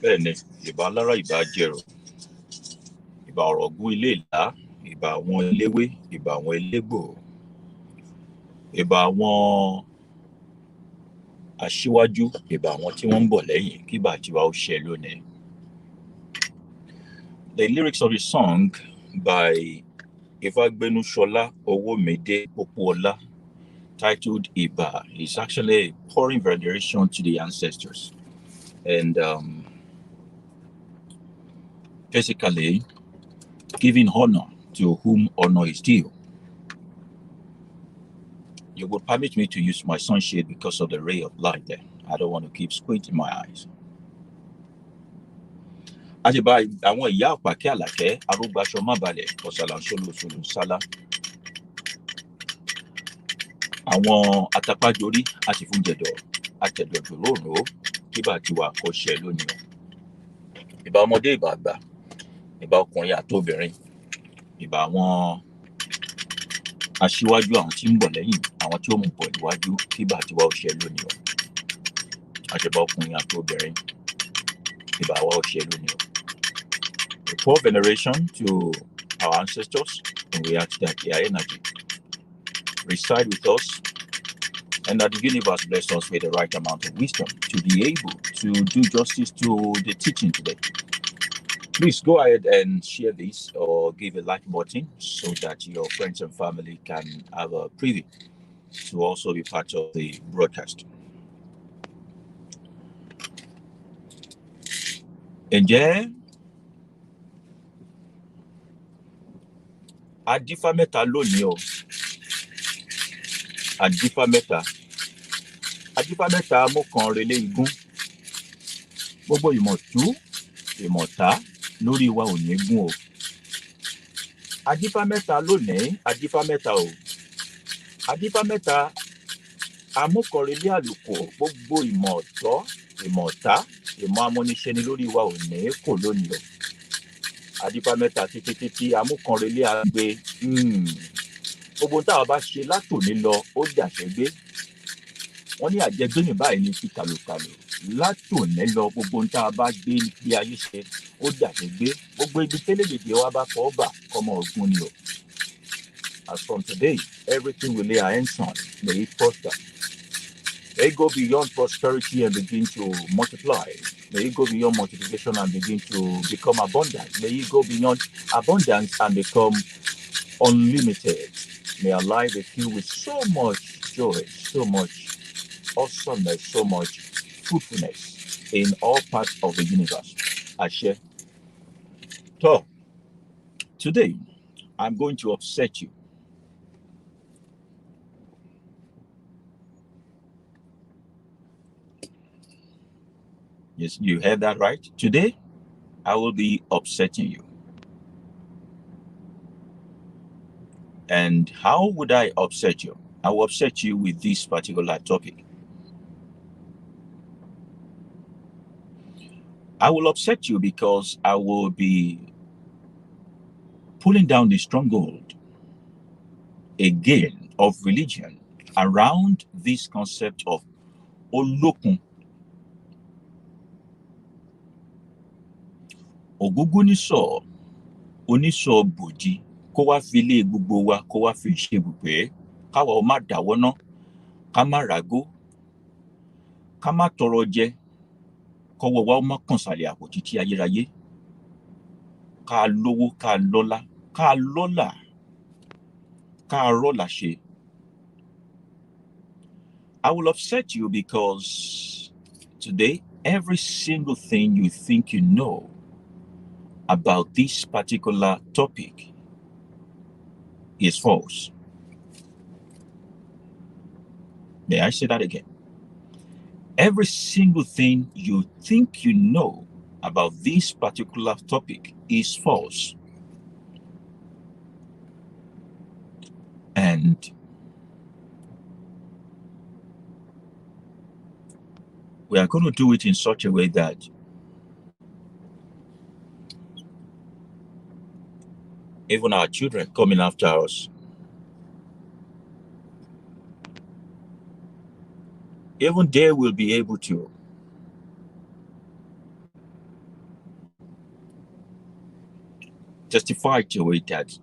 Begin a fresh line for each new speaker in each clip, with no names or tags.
Bẹ́ẹ̀ni, ìbà alára ìbà jẹ̀rọ̀, ìbà ọ̀rọ̀gún ilé ìlá, ìbà àwọn eléwé, ìbà àwọn elégbò, ìbà àwọn aṣíwájú, ìbà àwọn tí wọ́n ń bọ̀ lẹ́yìn, kí ìbà tiwa ó ṣẹ lónìí. The lyrics of the song by Ifagbenushola Owomede Popuola, titled Iba, is actually pouring veneration to the ancestors and basically giving honor to whom honor is due. You would permit me to use my sunshade because of the ray of light there. I don't want to keep squinting my eyes. Àjẹbá àwọn ìyá àpàkẹ́ àlàkẹ́ arúgbáṣọ má balẹ̀ ọ̀sàlà ṣolóṣolò sálá. Àwọn atapájorí àti fúnjẹ̀dọ̀ àtẹ̀dọ̀dọ̀ lóòrò kíbà tiwa kò ṣẹ lónìí. Ìbà ọmọdé ìbà àgbà, ìbà ọkùnrin àtobìnrin, ìbà àwọn aṣíwájú àwọn tí ń bọ̀ lẹ́yìn, àwọn tí ó mú bọ̀ níwájú kíbà tiwa ó ṣẹ lónìí. Àjẹbá ọkùnrin àtobìnrin, ìbà wa ó ṣẹ lónìí. We pour veneration to our ancestors and we ask that their energy reside with us and that the universe bless us with the right amount of wisdom to be able to do justice to the teaching today. Please go ahead and share this or give a like button so that your friends and family can have a preview to also be part of the broadcast. Ǹjẹ́ Adífá mẹ́ta lónìí o, Adífá mẹ́ta mọ́kàn relé igún, gbogbo ìmọ̀tú ìmọ̀tá lórí wa ò ní gún o. Adífá mẹ́ta lónìí, Adífá mẹ́ta o, Adífá mẹ́ta amúkọ̀rẹ́lé àlùkò, gbogbo ìmọ̀tọ́ ìmọ̀tá ìmọ̀ amúniṣẹ́ni lórí wa ò ní kò lónìí o. Adífá mẹ́ta títí amúkọ̀rẹ́lé àgbẹ̀, gbogbo táwa bá ṣe látòní lọ ó dàṣẹ́ gbé. Wọ́n ní àjẹgbé mi báyìí ní ti kàlùkàlù. Látòní lọ gbogbo táwa bá gbé bí ayé ṣe ó dàṣẹ́ gbé. Gbogbo ibi tẹ́lẹ̀dẹ̀dẹ̀ wa bá fọ́ bà kọ́mọ ọ̀gbun ni o. As from today, everything we lay our hands on, may it prosper. May it go beyond prosperity and begin to multiply. May it go beyond multiplication and begin to become abundant. May it go beyond abundance and become unlimited. May our life be filled with so much joy, so much awesomeness, so much fruitfulness in all parts of the universe. Ashe. So, today, I'm going to upset you. Yes, you heard that right. Today, I will be upsetting you. And how would I upset you? I will upset you with this particular topic. I will upset you because I will be pulling down the stronghold again of religion around this concept of Olokun. Oguguniso oníṣọ́ bòjì kó wá fi ilé gbogbo wa kó wá fi ṣe ibùgbé, káwa ó má dáwọ́ ná, ká má ràgó, ká má tọrọ jẹ, kọ́wọ́ wa ó má kàn sàlẹ̀ àpò títí ayérayé, ká lówó, ká lọ́lá, ká lọ́là, ká rọ́là ṣe. I will upset you because today every single thing you think you know about this particular topic is false. May I say that again? Every single thing you think you know about this particular topic is false. And we are going to do it in such a way that even our children coming after us, even they will be able to testify to it that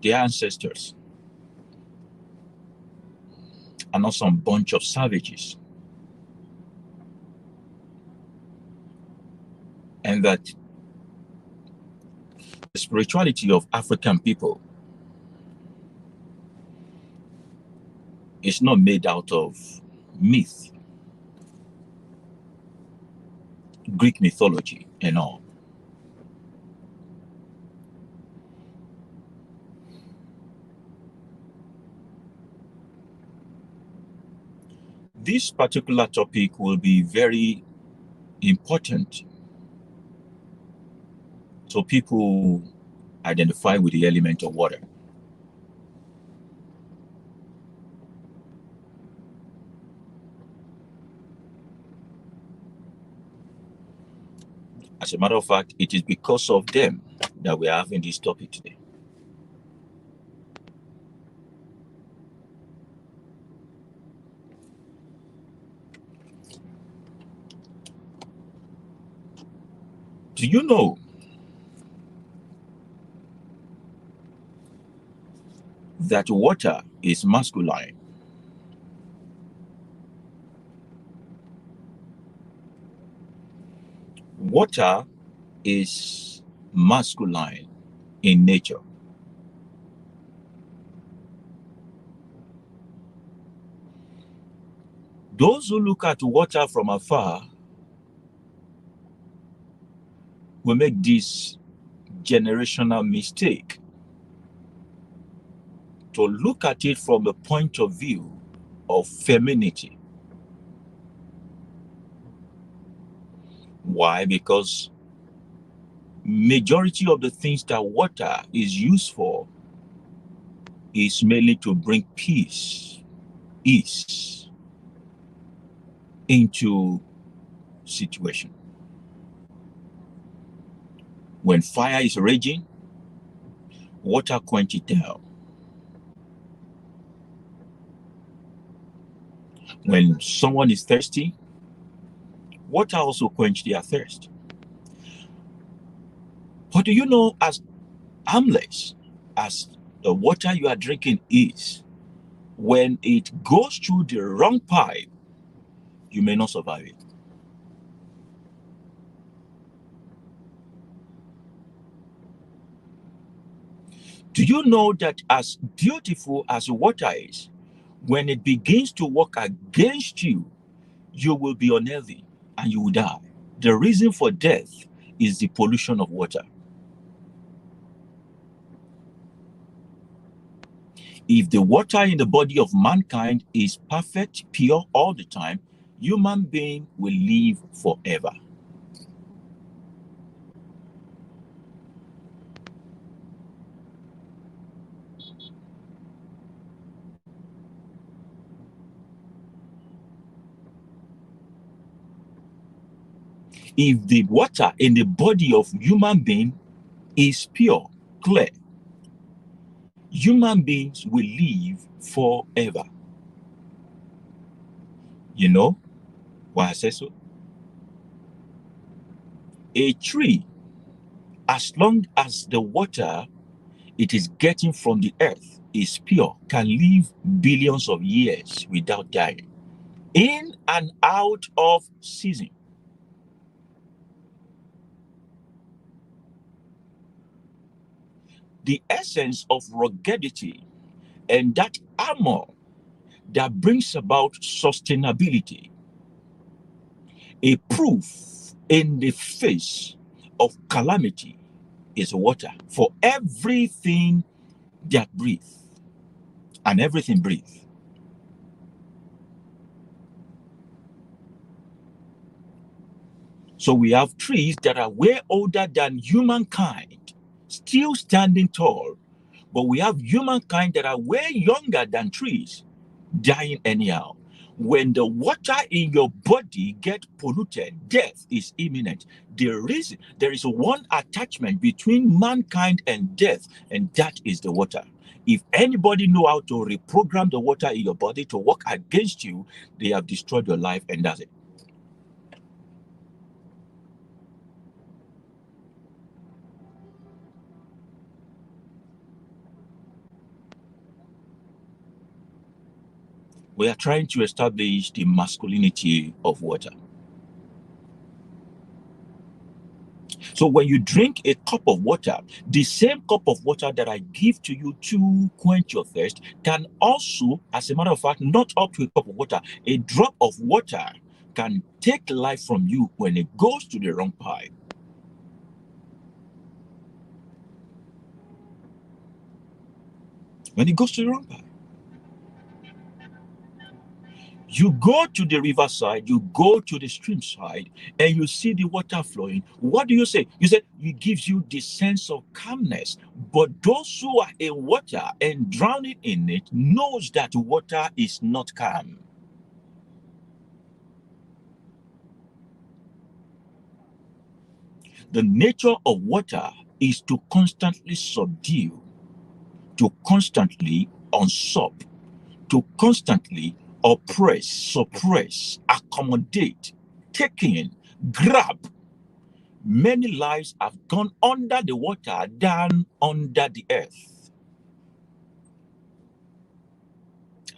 their ancestors are not some bunch of savages, and that the spirituality of African people is not made out of myth, Greek mythology, and all. This particular topic will be very important so people identify with the element of water. As a matter of fact, it is because of them that we are having this topic today. Do you know that water is masculine? Water is masculine in nature. Those who look at water from afar will make this generational mistake to look at it from the point of view of femininity. Why? Because majority of the things that water is used for is mainly to bring peace, ease into situation. When fire is raging, water quench it down. When someone is thirsty, water also quench their thirst. But do you know, as harmless as the water you are drinking is, when it goes through the wrong pipe, you may not survive it. Do you know that as beautiful as water is, when it begins to work against you, you will be unhealthy and you will die? The reason for death is the pollution of water. If the water in the body of mankind is perfect, pure all the time, human being will live forever. If the water in the body of human being is pure, clear, human beings will live forever. You know why I say so? A tree as long as the water it is getting from the earth is pure, can live billions of years without dying, in and out of season. The essence of ruggedity and that armor that brings about sustainability, a proof in the face of calamity, is water. For everything that breathes, and everything breathes. So we have trees that are way older than humankind, still standing tall, but we have humankind that are way younger than trees, dying anyhow. When the water in your body get polluted, death is imminent. There is one attachment between mankind and death, and that is the water. If anybody know how to reprogram the water in your body to work against you, they have destroyed your life, and that's it. We are trying to establish the masculinity of water. So when you drink a cup of water, the same cup of water that I give to you to quench your thirst can also, as a matter of fact, not up to a cup of water, a drop of water can take life from you when it goes to the wrong pipe. When it goes to the wrong pipe. You go to the riverside, you go to the stream side, and you see the water flowing. What do you say? You say it gives you the sense of calmness. But those who are in water and drowning in it knows that water is not calm. The nature of water is to constantly subdue, to constantly usurp, to constantly oppress, suppress, accommodate, take in, grab. Many lives have gone under the water than under the earth.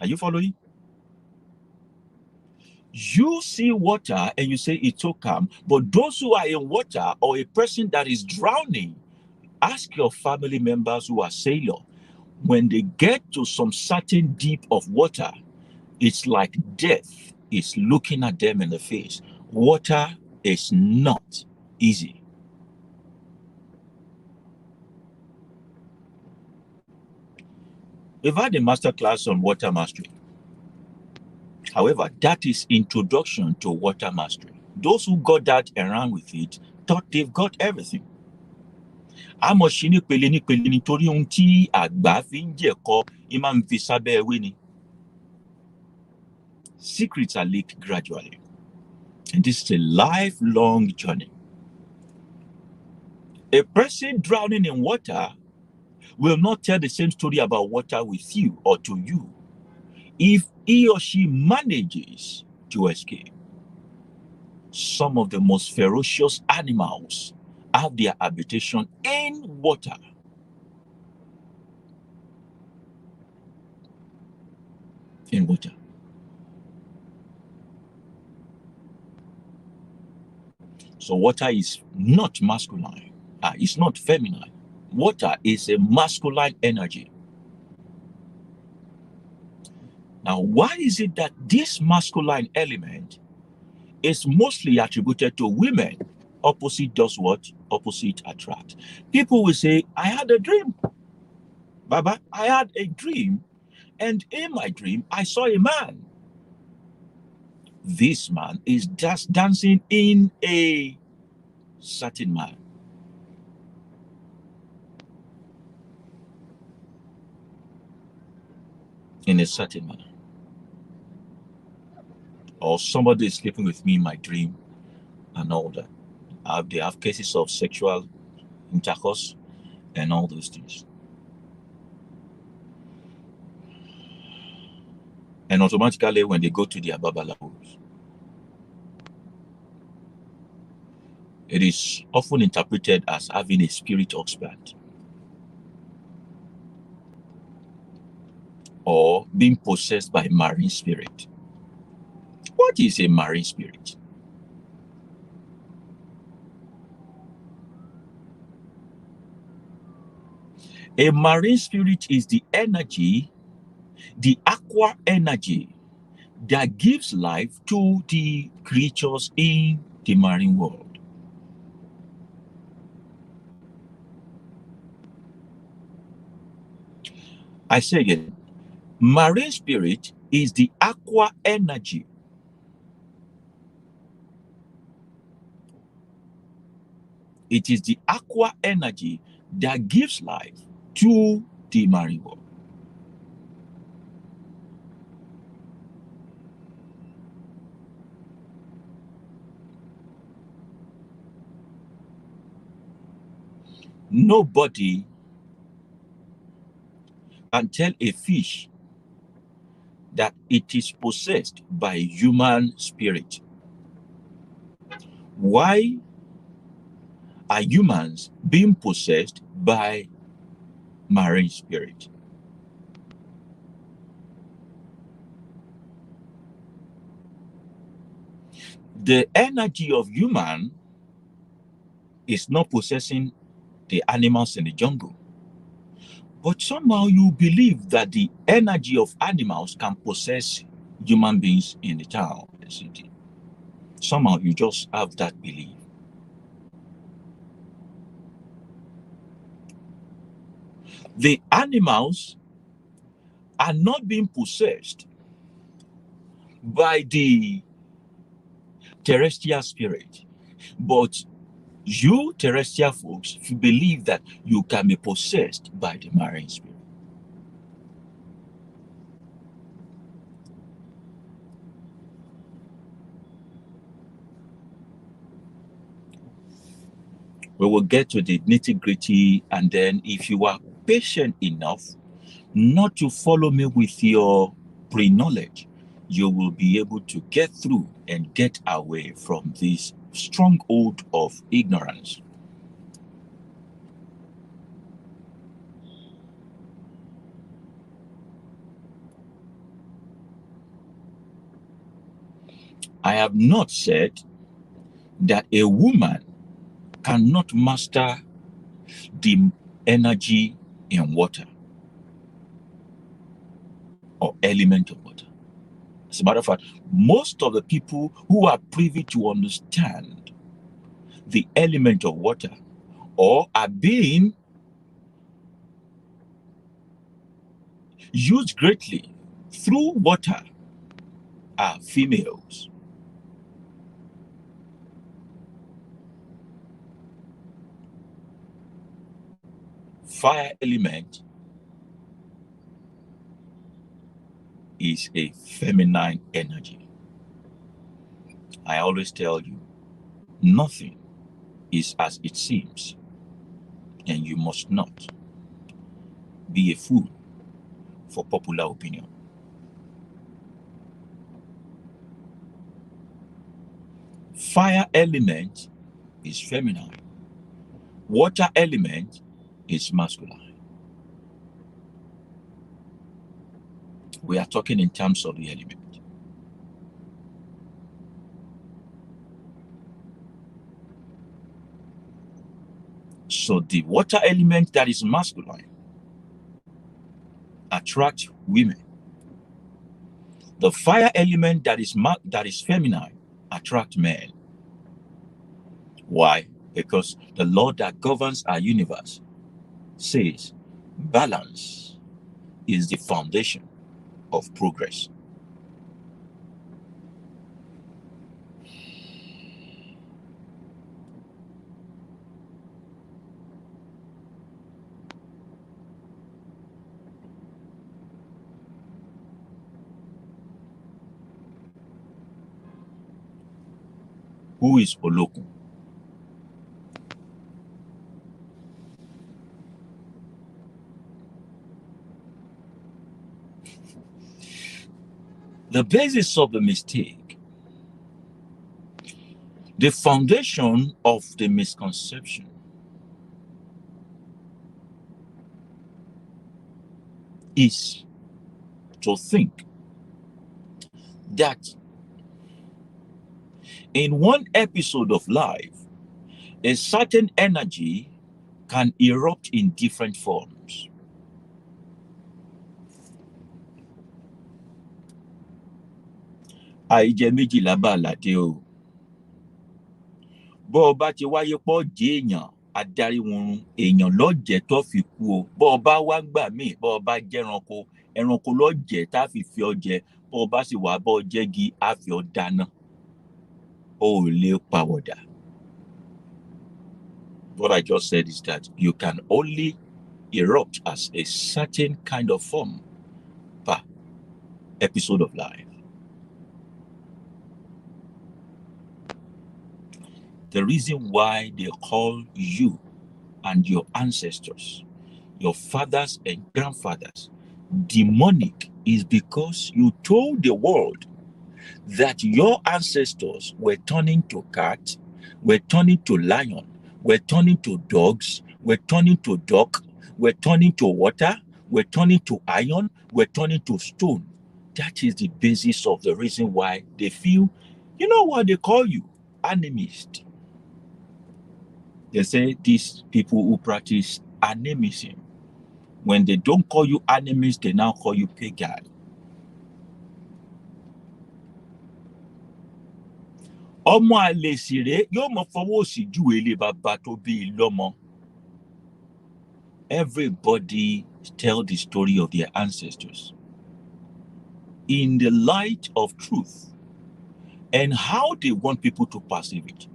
Are you following? You see water and you say it's so calm, but those who are in water or a person that is drowning, ask your family members who are sailors. When they get to some certain deep of water, it's like death is looking at them in the face. Water is not easy. We've had a master class on water mastery. However, that is introduction to water mastery. Those who got that around with it thought they've got everything. Àmọ́ nípele nítorí ohun tí àgbà fi ń jẹ̀kọ máa ń fi sábẹ́ ewé ni. Secrets are leaked gradually. And this is a lifelong journey. A person drowning in water will not tell the same story about water with you or to you if he or she manages to escape. Some of the most ferocious animals have their habitation in water. In water. So water is not masculine. It's not feminine. Water is a masculine energy. Now, why is it that this masculine element is mostly attributed to women? Opposite does what? Opposite attract. People will say, I had a dream. Baba, I had a dream. And in my dream, I saw a man. This man is just dancing in a certain manner. In a certain manner. Or somebody is sleeping with me in my dream and all that. They have cases of sexual intercourse and all those things. And automatically when they go to their babalawos, It is often interpreted as having a spirit husband or being possessed by a marine spirit. What is a marine spirit? A marine spirit is the energy, the aqua energy that gives life to the creatures in the marine world. I say again, marine spirit is the aqua energy. It is the aqua energy that gives life to the marine world. Nobody can tell a fish that it is possessed by human spirit. Why are humans being possessed by marine spirit? The energy of human is not possessing the animals in the jungle. But somehow you believe that the energy of animals can possess human beings in the town, the city. Somehow you just have that belief. The animals are not being possessed by the terrestrial spirit, but you terrestrial folks believe that you can be possessed by the marine spirit. We will get to the nitty-gritty, and then if you are patient enough not to follow me with your pre-knowledge, you will be able to get through and get away from this stronghold of ignorance. I have not said that a woman cannot master the energy in water or element of water. As a matter of fact, most of the people who are privy to understand the element of water or are being used greatly through water are females. Fire element is a feminine energy. I always tell you, nothing is as it seems, and you must not be a fool for popular opinion. Fire element is feminine. Water element is masculine. We are talking in terms of the element. So the water element that is masculine attracts women. The fire element that is feminine attracts men. Why? Because the law that governs our universe says balance is the foundation of progress. Who is Olokun? The basis of the mistake The foundation of the misconception is to think that in one episode of life, a certain energy can erupt in different forms. Àìjẹ méjìlá bá àlàdé o. Bọ́ ọ bá ti wáyé pọ́ jẹ́ èèyàn adaríwurun, èèyàn lọ́jẹ̀ tó fi kú o. Bọ́ ọ bá wá gbà míì, bọ́ ọ bá jẹ́ ẹranko, ẹranko lọ́jẹ̀ tá fi fi ọ jẹ. Bọ́ ọ bá sì wá bọ́ ọ jẹ́gi, á fi ọ dáná. O ò lè pàwọ̀dà. What I just said is that you can only erupt as a certain kind of form per episode of life. The reason why they call you and your ancestors, your fathers and grandfathers, demonic is because you told the world that your ancestors were turning to cat, were turning to lion, were turning to dogs, were turning to duck, were turning to water, were turning to iron, were turning to stone. That is the basis of the reason why they feel, you know what they call you? Animist. They say these people who practice animism, when they don't call you animist, they now call you pagan. Ọmọ àlè sì rèé yóò mọ fọwọ́ òsì júwe ilé bàbá tó bí i lọ́mọ. Everybody tell the story of their ancestors in the light of truth and how they want people to perceive it.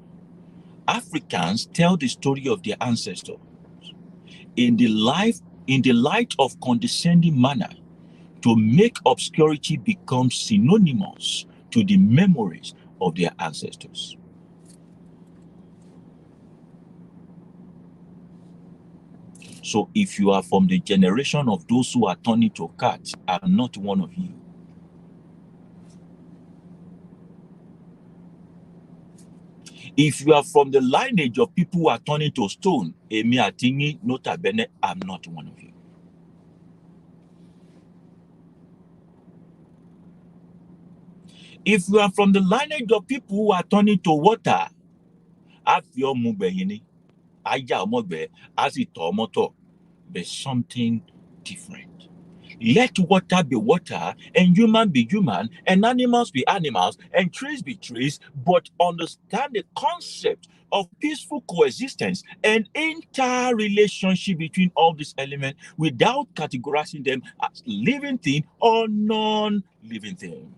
Africans tell the story of their ancestors in the light of condescending manner to make obscurity become synonymous to the memories of their ancestors. So if you are from the generation of those who are turning to cats, I'm not one of you. If you are from the lineage of people who are turning to stone, Emi Atingi, nota bene, I'm not one of you. If you are from the lineage of people who are turning to water, Afio Mubeyini, Aya Mogbe, Asito Moto, there's something different. Let water be water, and human be human, and animals be animals, and trees be trees, but understand the concept of peaceful coexistence and interrelationship between all these elements without categorizing them as living thing or non-living thing.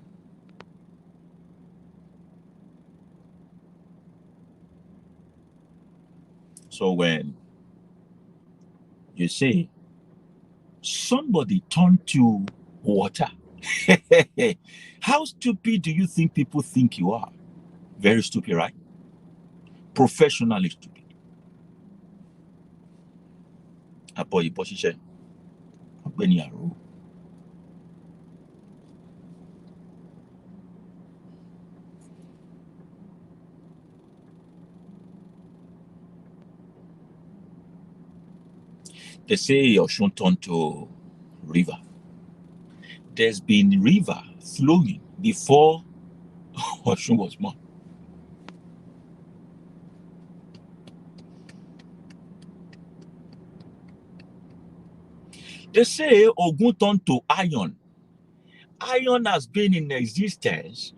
So when you say somebody turned to water, how stupid do you think people think you are? Very stupid, right? Professionally stupid. Àbọ̀ ìbọn ṣiṣẹ́, ọ̀gbẹ́ni àrò. They say Osun turned to river. There's been river flowing before Osun was born. They say Ogun turned to iron. Iron has been in existence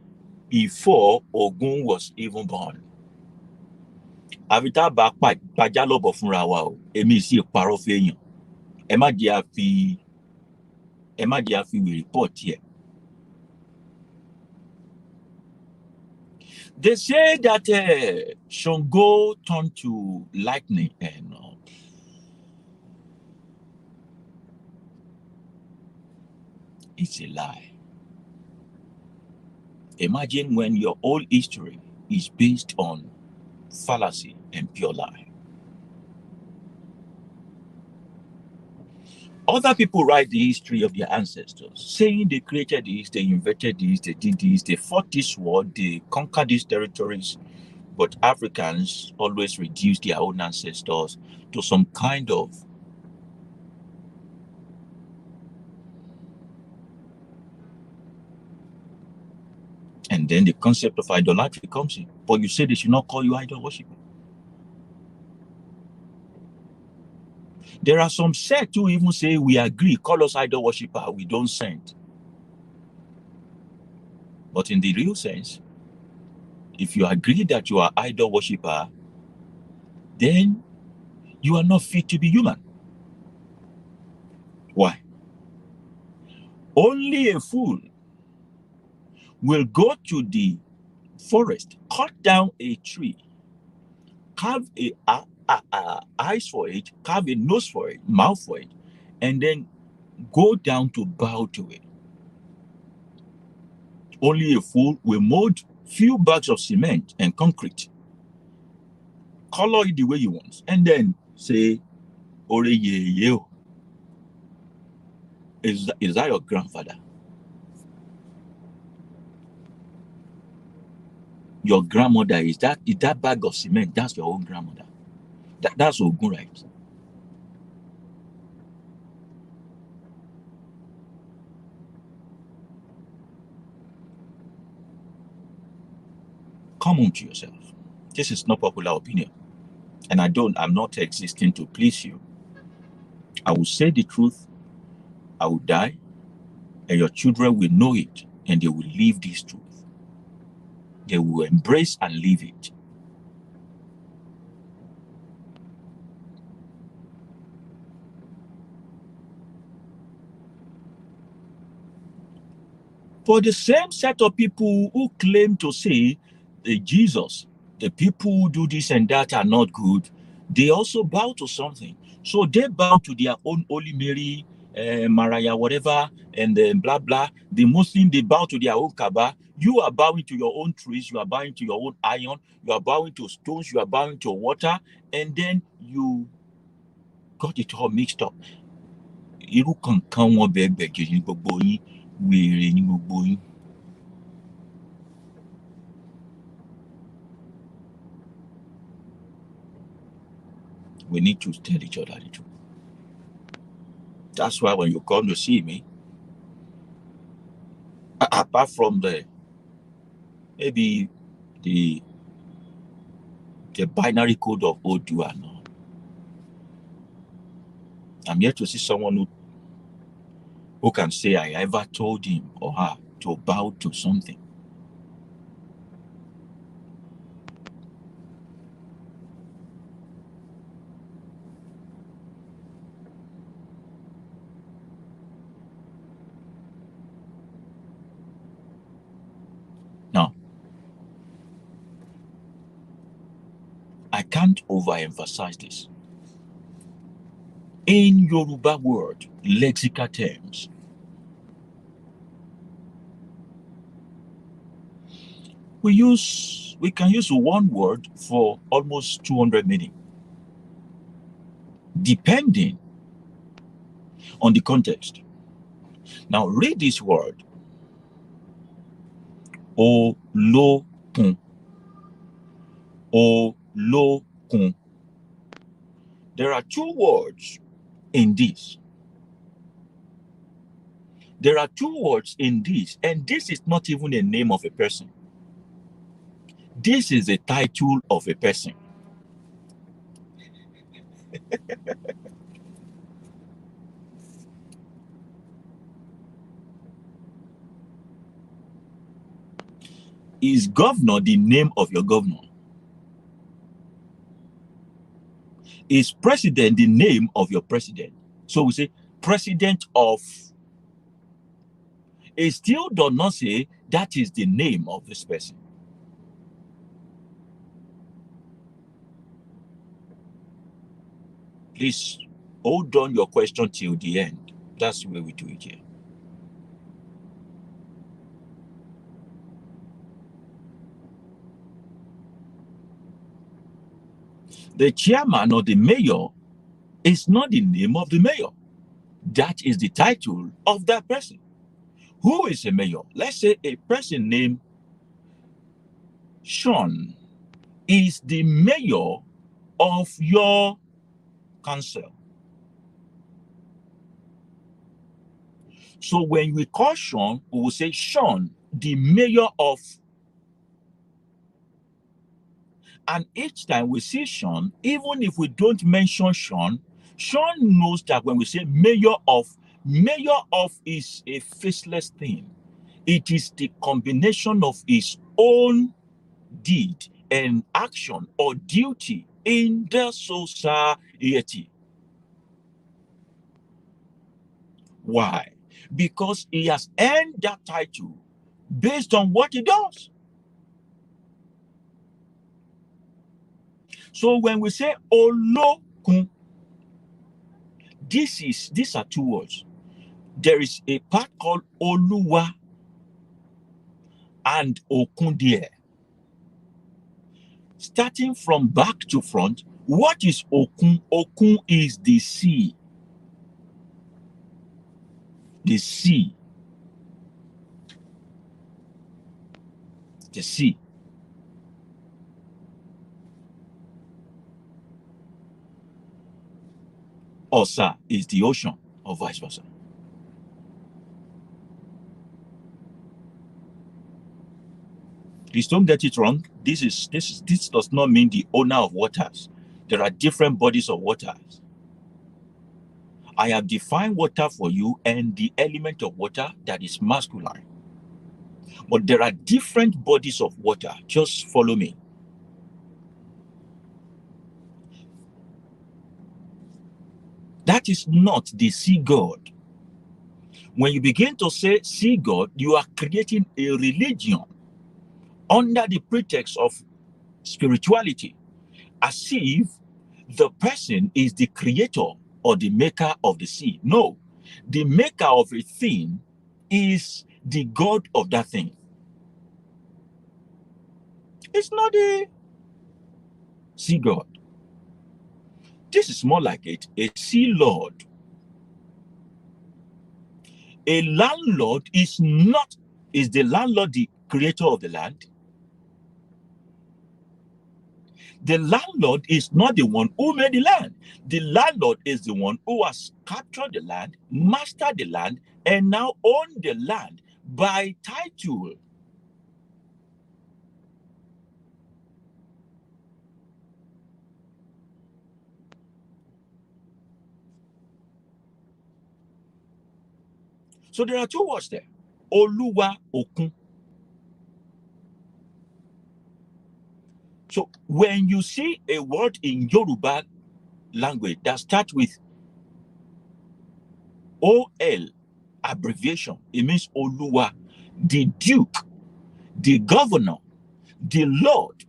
before Ogun was even born. Àfi tá bá pàjá lọ́bọ̀ fúnra wa o, èmi sì parọ́ fẹ́yàn. Ẹ má jẹ́ a fi wèrè report here. They say that Shango turned to lightning and it's a lie. Imagine when your whole history is based on fallacy and pure lie. Other people write the history of their ancestors, saying they created this, they invented this, they did this, they fought this war, they conquered these territories. But Africans always reduce their own ancestors to some kind of and then the concept of idolatry comes in. But you say they should not call you idol worshiper. There are some sects who even say we agree, call us idol worshiper, we don't send. But in the real sense, if you agree that you are idol worshiper, then you are not fit to be human. Why? Only a fool will go to the forest, cut down a tree, carve a eyes for it, carve a nose for it, mouth for it, and then go down to bow to it. Only a fool will mold few bags of cement and concrete, color it the way you want, and then say, Ore ye, is that your grandfather? Your grandmother, is that bag of cement, that's your own grandmother. That's Ogun, right? Come on to yourself. This is not popular opinion. And I'm not existing to please you. I will say the truth, I will die, and your children will know it, and they will live this truth. They will embrace and live it. For the same set of people who claim to say Jesus, the people who do this and that are not good, they also bow to something. So they bow to their own Holy Mary, Mariah, whatever, and then blah, blah. The Muslim, they bow to their own Kaaba. You are bowing to your own trees. You are bowing to your own iron. You are bowing to stones. You are bowing to water. And then you got it all mixed up. Irú kankan wọn bẹ́ẹ̀ ní gbogbo yín, wèrè ní gbogbo yín. We need to tell each other the truth. That's why when you come to see me, apart from maybe the binary code of Odu and all, I'm here to see someone who can say I ever told him or her to bow to something. Now, I can't overemphasize this. In Yoruba word, lexical terms, we can use one word for almost 200 meaning, depending on the context. Now read this word, Olokun. Olokun. There are two words in this. There are two words in this, and this is not even the name of a person. This is the title of a person. Is governor the name of your governor? Is president the name of your president? So we say president of. It still does not say that is the name of this person. Please hold on your question till the end. That's the way we do it here. The chairman or the mayor is not the name of the mayor. That is the title of that person. Who is a mayor? Let's say a person named Sean is the mayor of your council. So when we call Sean, we will say Sean, the mayor of. And each time we see Sean, even if we don't mention Sean, Sean knows that when we say mayor of is a faceless thing. It is the combination of his own deed and action or duty in the society. Why? Because he has earned that title based on what he does. So when we say Olokun, these are two words. There is a part called Oluwa and Okun there. Starting from back to front, what is Okun? Okun is the sea. The sea. The sea. Osa is the ocean, or vice versa. Please don't get it wrong. This does not mean the owner of waters. There are different bodies of waters. I have defined water for you and the element of water that is masculine. But there are different bodies of water. Just follow me. That is not the sea god. When you begin to say sea god, you are creating a religion under the pretext of spirituality, as if the person is the creator or the maker of the sea. No, the maker of a thing is the god of that thing. It's not a sea god. This is more like a sea lord. A landlord is the landlord the creator of the land? The landlord is not the one who made the land. The landlord is the one who has captured the land, mastered the land, and now own the land by title. So there are two words there. Oluwa, Okun. So when you see a word in Yoruba language that starts with OL, abbreviation, it means Oluwa, the Duke, the Governor, the Lord,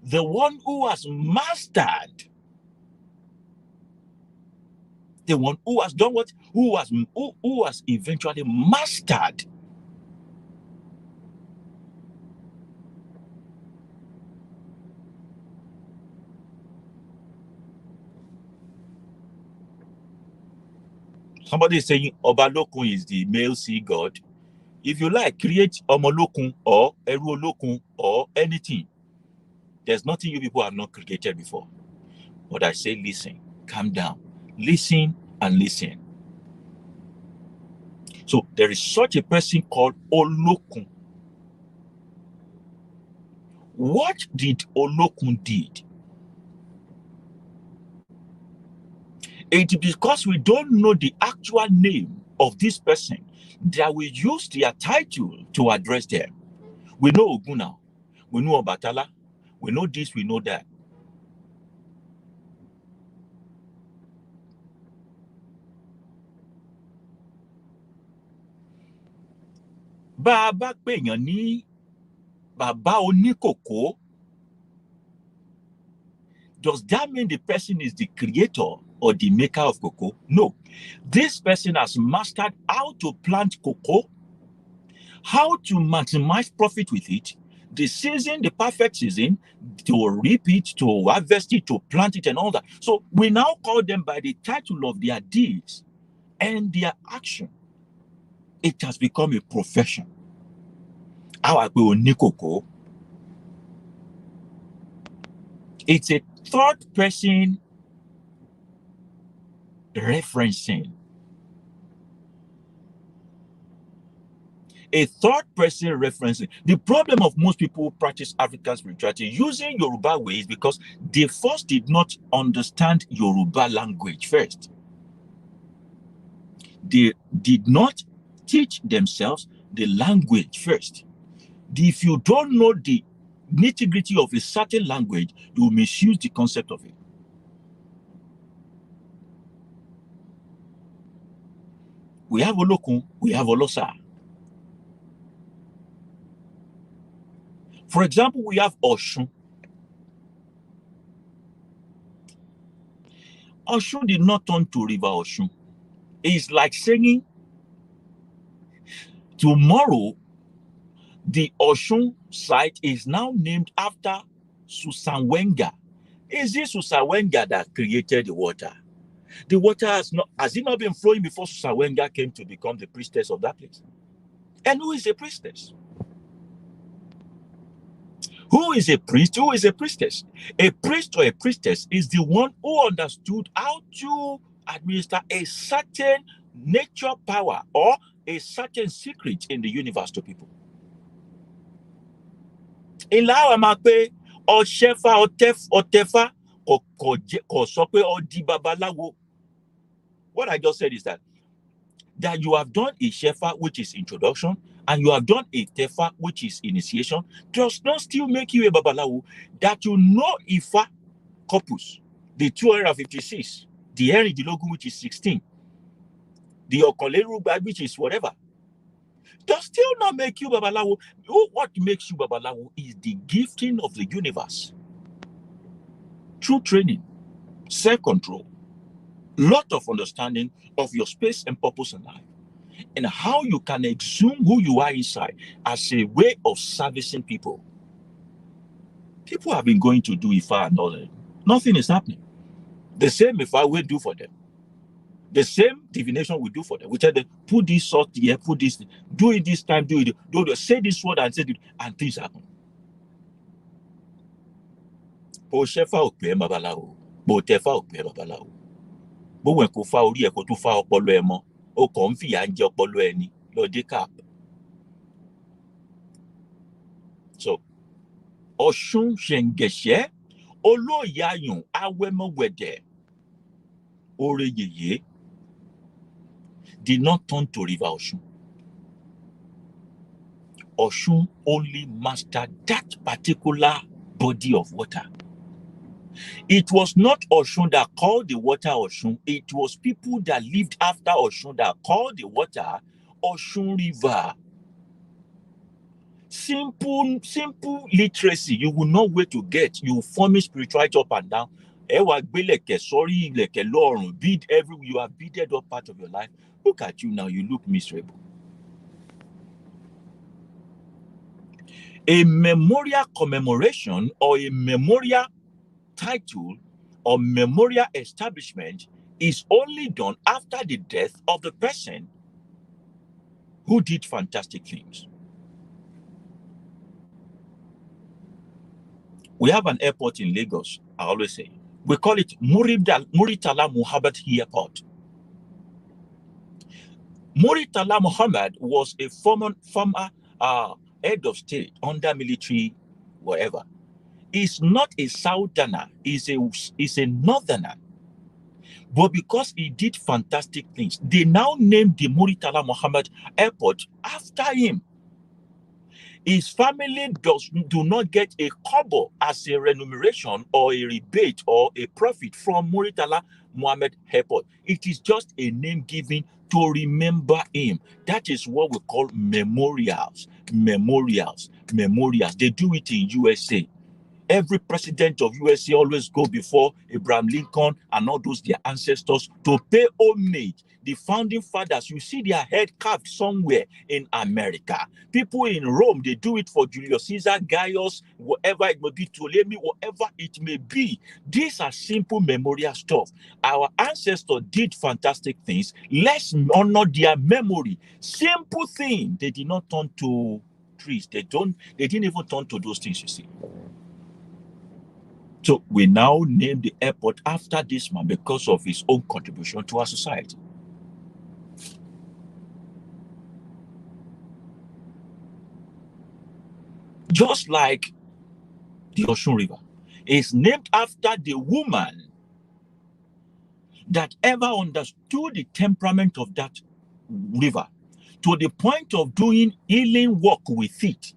the one who has mastered, the one who has done what? Who has eventually mastered. Somebody is saying Olokun is the male sea god. If you like, create Olokun or Eru Olokun or anything. There's nothing you people have not created before. But I say, listen, calm down, listen and listen. So there is such a person called Olokun. What did Olokun did? It is because we don't know the actual name of this person that we use their title to address them. We know Ogun now. We know Obatala. We know this, we know that. Bàbá pèèyàn ní bàbá oníkòkó. Does that mean the person is the creator or the maker of cocoa? No. This person has mastered how to plant cocoa, how to maximize profit with it, the season, the perfect season, to reap it, to harvest it, to plant it, and all that. So we now call them by the title of their deeds and their action. It has become a profession. How I go ní cocoa. It's a third person referencing. A third person referencing. The problem of most people who practice African spirituality using Yoruba way is because they first did not understand Yoruba language first. They did not teach themselves the language first. If you don't know the nitty-gritty of a certain language, you will misuse the concept of it. We have Olokun, we have Olosa. For example, we have Oshun. Oshun did not turn to River Oshun. It's like saying tomorrow the Oshun site is now named after Susan Wenger. Is it Susan Wenger that created the water? The water has it not been flowing before Susan Wenger came to become the priestess of that place? And who is a priestess? Who is a priest? Who is a priestess? A priest or a priestess is the one who understood how to administer a certain nature power or a certain secret in the universe to people. Ìlà àwọn máa pé ọ̀ṣẹ́fà ọ̀tẹ̀fà kò sọ pé ọdí babaláwo. What I just said is that you have done a shefa, which is introduction, and you have done a tefa, which is initiation, does not still make you a babalawo. That you know Ifa corpus, the 256, the Erindilogun, which is 16, the Okolerugba, which is whatever, does still not make you babalawo. What makes you babalawo is the gifting of the universe. True training, self-control, lot of understanding of your space and purpose in life, and how you can exhume who you are inside as a way of servicing people. People have been going to do Ifa and all that. Nothing is happening. The same Ifa we do for them. The same divination we do for them. We tell them, put this salt here, put this, do it this time, do it, say this word and say it, and things happen. Bo shefa o pe babalawo, bo tefa o pe babalawo. Bo wen ko fa ori e ko tún fa ọpọlọ ẹ mọ́. O kàn ń fìyà ń jẹ ọpọlọ ẹni lọ dé cap. So, Ọ̀ṣun ṣẹ̀ǹgẹ̀ṣẹ́, olóyàyùn awẹ́mọ̀wẹ̀dẹ̀, oreyeye did not turn to River Ọ̀ṣun. Ọ̀ṣun only mastered that particular body of water. It was not Ọ̀ṣun that called the water Ọ̀ṣun. It was people that lived after Ọ̀ṣun that called the water Ọ̀ṣun River. Simple literacy. You will know where to get. You will form spirituality up and down. Sorry, bead everywhere. You have beaded up part of your life. Look at you now. You look miserable. A memorial commemoration or a memorial title or memorial establishment is only done after the death of the person who did fantastic things. We have an airport in Lagos, I always say. We call it Muritala Muhammad Airport. Muritala Muhammad was a former head of state under military, whatever. He's not a southerner, he's a northerner. But because he did fantastic things, they now named the Muritala Muhammad Airport after him. His family do not get a kobo as a remuneration or a rebate or a profit from Muritala Muhammad Airport. It is just a name given to remember him. That is what we call memorials. Memorials. They do it in USA. Every president of USA always go before Abraham Lincoln and all those their ancestors to pay homage. The founding fathers, you see their head carved somewhere in America. People in Rome, they do it for Julius Caesar, Gaius, whatever it may be, Ptolemy, whatever it may be. These are simple memorial stuff. Our ancestors did fantastic things. Let's honor their memory. Simple thing. They did not turn to trees. They didn't even turn to those things, you see. So we now name the airport after this man because of his own contribution to our society. Just like the Osun River is named after the woman that ever understood the temperament of that river to the point of doing healing work with it.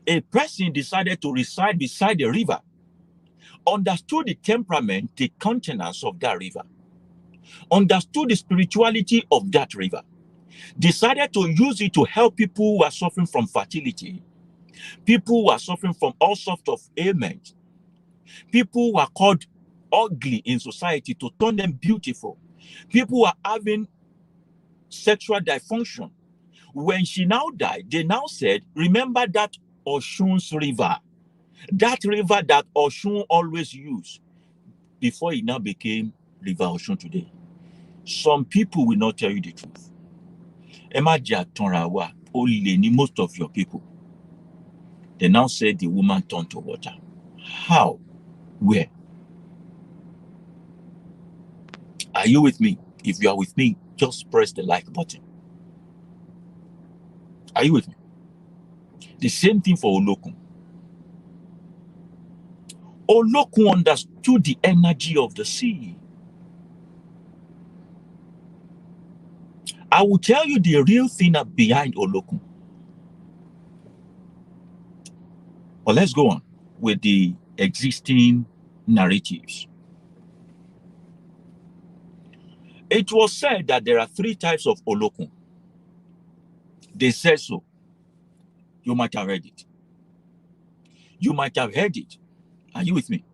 A person decided to reside beside the river, understood the temperament, the countenance of that river, understood the spirituality of that river, decided to use it to help people who are suffering from fertility, people who are suffering from all sorts of ailments, people who are called ugly in society to turn them beautiful, people who are having sexual dysfunction. When she now died, they now said, remember that Oshun's river, that river that Oshun always used before it now became River Oshun today. Some people will not tell you the truth. Only most of your people. They now say the woman turned to water. How? Where? Are you with me? If you are with me, just press the like button. Are you with me? The same thing for Olokun. Olokun understood the energy of the sea. I will tell you the real thing behind Olokun. But let's go on with the existing narratives. It was said that there are 3 types of Olokun. They said so. You might have read it. You might have heard it. Are you with me?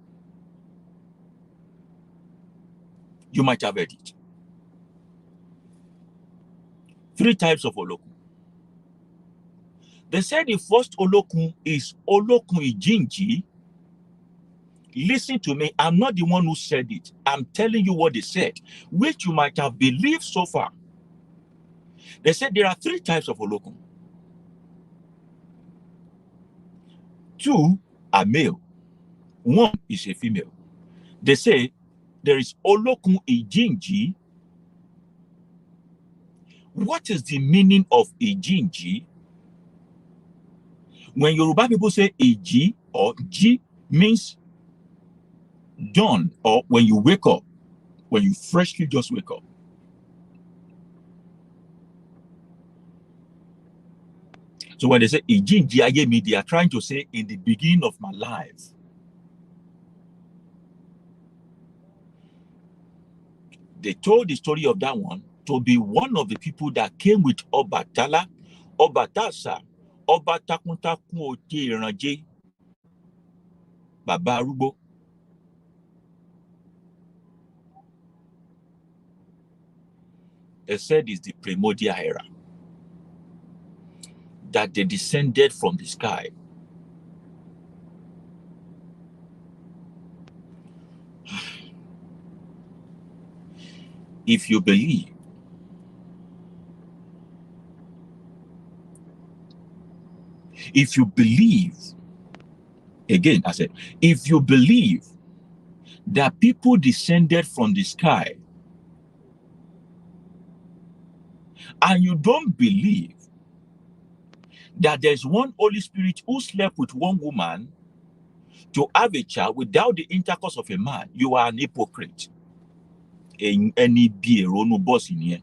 You might have heard it. 3 types of Olokun. They said the first Olokun is Olokun Ijinji. Listen to me. I'm not the one who said it. I'm telling you what they said, which you might have believed so far. They said there are 3 types of Olokun. 2 are male. 1 is a female. They say there is Olokun Ijinji. What is the meaning of Ijinji? When Yoruba people say Iji or Ji means dawn, or when you wake up, when you freshly just wake up. So when they say Ijinji Ayemi, they are trying to say in the beginning of my life. They told the story of that one to be one of the people that came with Obatala, Obatasa, Obatakuntakun Ote Iranje, Baba Arugbo. They said it's the primordial era, that they descended from the sky. If you believe, again, I said, if you believe that people descended from the sky, and you don't believe that there's one Holy Spirit who slept with one woman to have a child without the intercourse of a man, you are an hypocrite. Any be no boss in here.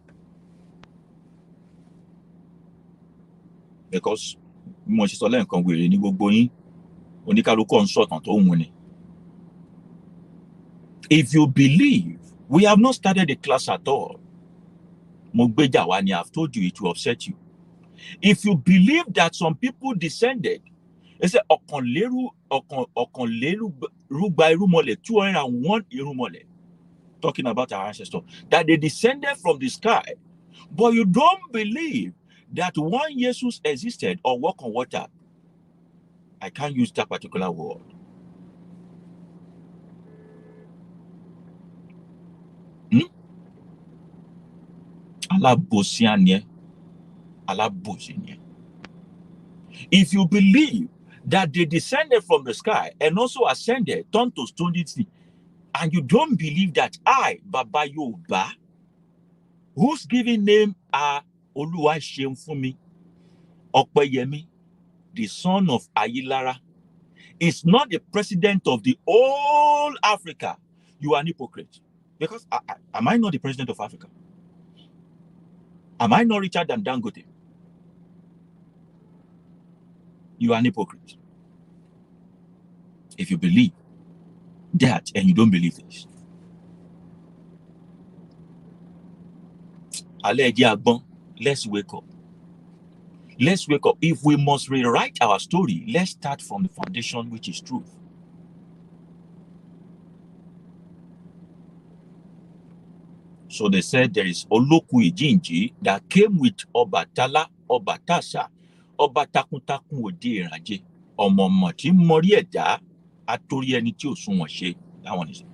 Because if you believe, we have not started the class at all. I've told you it will upset you. If you believe that some people descended, they say Okonleru Rugba Irumole, 201 Irumole, talking about our ancestors, that they descended from the sky, but you don't believe that one Jesus existed or walk on water. I can't use that particular word. Alabosianye. If you believe that they descended from the sky and also ascended, turned to stone sea, and you don't believe that I, Baba Yooba, whose given name are Oluwaseunfunmi Opeyemi, the son of Ayilara, is not the president of the whole Africa, you are an hypocrite. Because am I not the president of Africa? Am I not richer than Dangote? You are an hypocrite. If you believe that and you don't believe this. Let's wake up. Let's wake up. If we must rewrite our story, let's start from the foundation, which is truth. So they said there is Olokun Ijinji that came with Obatala, Obatasa, Obatakuntakun Ode Iranje, Omomo tí mọrí ẹ̀dá, atórí ẹni tí ò sunwọ̀n ṣe. That one is it.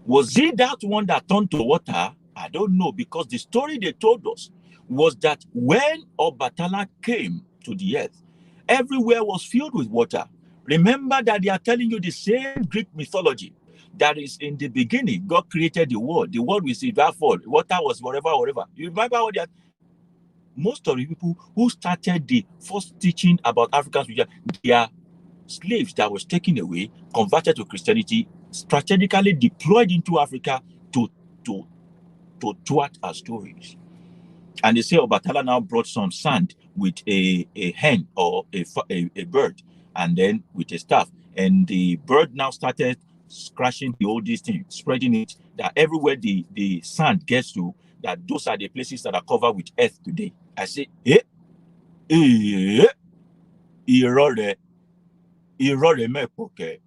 Was it that one that turned to water? I don't know, because the story they told us was that when Obatala came to the earth, everywhere was filled with water. Remember that they are telling you the same Greek mythology that is in the beginning. God created the world. The world was without fall. Water was wherever. You remember what they are? Most of the people who started the first teaching about African spirituality, they are slaves that was taken away, converted to Christianity, strategically deployed into Africa to thwart our stories. And they say Obatala now brought some sand with a hen or a bird, and then with a staff. And the bird now started scratching the old thing, spreading it, that everywhere the sand gets to, that those are the places that are covered with earth today. I say, irore mepoke.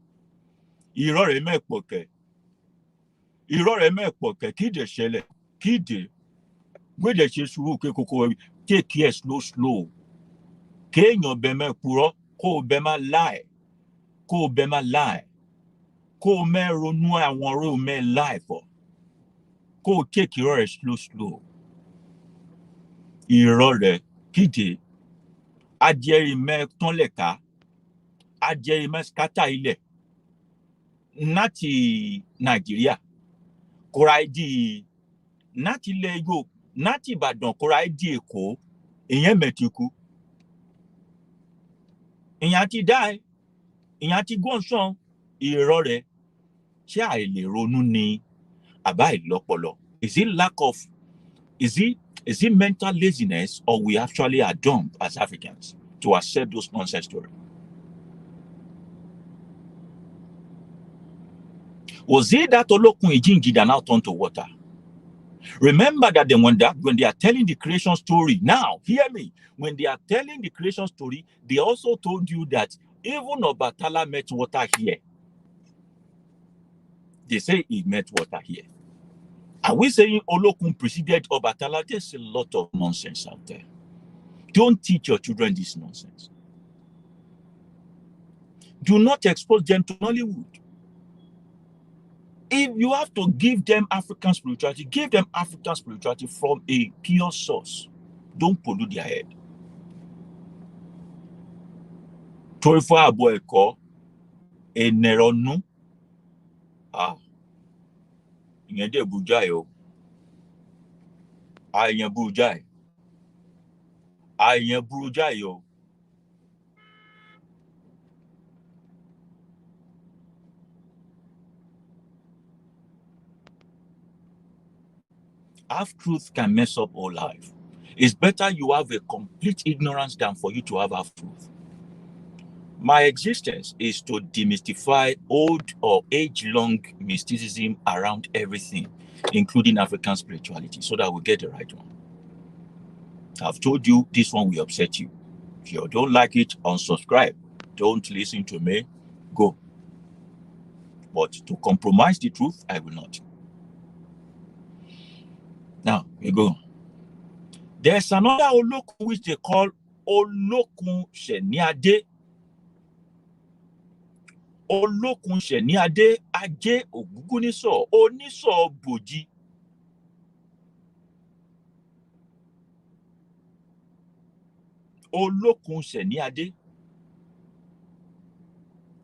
Kide shele. Kide. Where the chesuru ke koko, take care slow. Kéèyàn bẹ́ẹ̀ purọ́, kó o bẹ́ẹ̀ má lie, kó o bẹ́ẹ̀ má lie, kó o mẹ́ ronú àwọn ọ̀rẹ́ o mẹ́ lie for, kó o take irọ́ rẹ̀ slow. Irọ́ rẹ̀ kíde, ajẹ́rìí mẹ́ tán lẹ̀ka, ajẹ́rìí mẹ́ skátà ilẹ̀, láti Nàìjíríà, kóra ìdí, láti ilẹ̀ Ìgbò, láti Ìbàdàn kóra ìdí Èkó, ìyẹn mẹ́tìkú. Ìyẹn ti die, ìyẹn ti gún ọ̀sán, irọ́ rẹ̀, ṣé àìlè ronú ni àbá ìlọ́pọlọ? Is it mental laziness, or we actually are dumb as Africans to accept those nonsense stories? Was it that Olokun Ijinji that now turned to water? Remember that when they are telling the creation story, now hear me, when they are telling the creation story, they also told you that even Obatala met water here. They say he met water here. Are we saying Olokun preceded Obatala? There's a lot of nonsense out there. Don't teach your children this nonsense. Do not expose them to Nollywood. If you have to give them African spirituality, give them African spirituality from a pure source. Don't pollute their head. Torifa abo ẹ̀kọ́, ẹnẹrọnu, ìyẹn dẹ̀ bujai o. Ìyẹn bujai. Ìyẹn bujai o. Half-truth can mess up all life. It's better you have a complete ignorance than for you to have half-truth. My existence is to demystify old or age-long mysticism around everything, including African spirituality, so that we get the right one. I've told you this one will upset you. If you don't like it, unsubscribe. Don't listen to me. Go. But to compromise the truth, I will not. Now, we go. There's another Olokun which they call Olokun Sheniade. Olokun Sheniade Aje Oguguniso Oniso Boji. Olokun Seni Ade.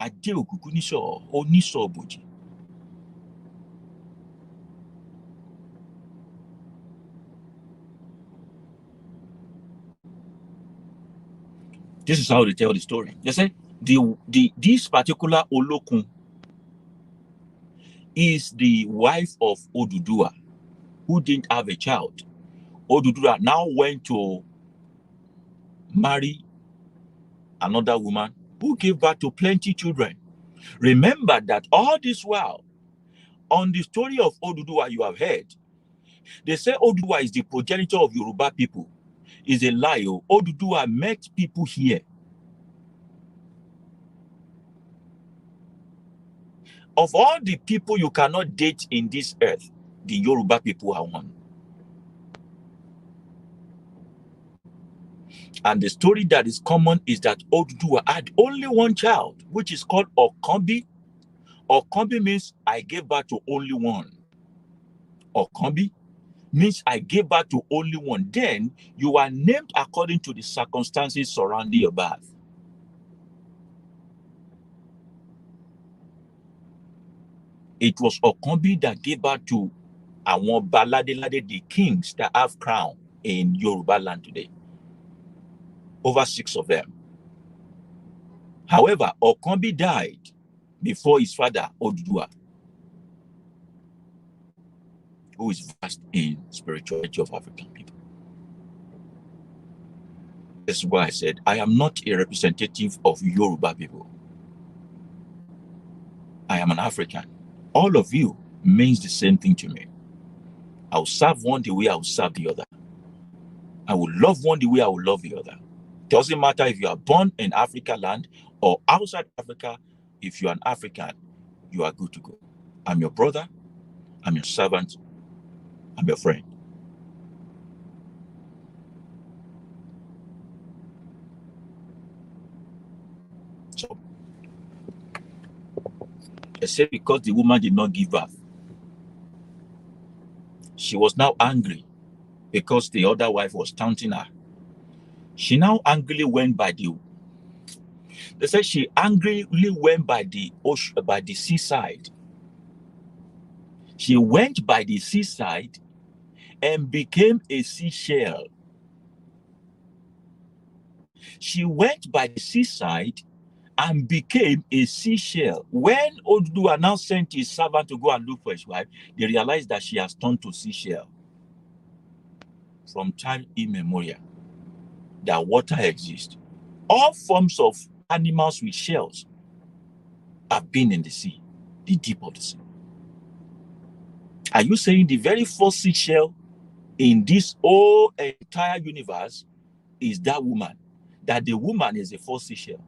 Ade Okuku Niso, Oniso Boji. This is how they tell the story. They say this particular Olokun is the wife of Oduduwa, who didn't have a child. Oduduwa now went to marry another woman who gave birth to plenty children. Remember that all this while, on the story of Oduduwa you have heard, they say Oduduwa is the progenitor of Yoruba people. Is a lie. Oduduwa met people here. Of all the people you cannot date in this earth, the Yoruba people are one. And the story that is common is that Oduduwa had only one child, which is called Okambi. Okambi means I gave birth to only one. Okambi means I gave birth to only one. Then you are named according to the circumstances surrounding your birth. It was Okambi that gave birth to Awon Baladéládé, the kings that have crown in Yoruba land today. Over 6 of them. However, Okambi died before his father, Oduduwa, who is vast in spirituality of African people. That's why I said, I am not a representative of Yoruba people. I am an African. All of you means the same thing to me. I will serve one the way I will serve the other. I will love one the way I will love the other. Doesn't matter if you are born in Africa land or outside Africa. If you are an African, you are good to go. I'm your brother. I'm your servant. I'm your friend. So, I said because the woman did not give birth, she was now angry because the other wife was taunting her. She now angrily went by the. They said she angrily went by the ocean, by the seaside. She went by the seaside and became a seashell. She went by the seaside and became a seashell. When Oduduwa now sent his servant to go and look for his wife, they realized that she has turned to seashell. From time immemorial, that water exists. All forms of animals with shells have been in the sea, the deep of the sea. Are you saying the very first seashell in this whole entire universe is that woman? That the woman is the first seashell?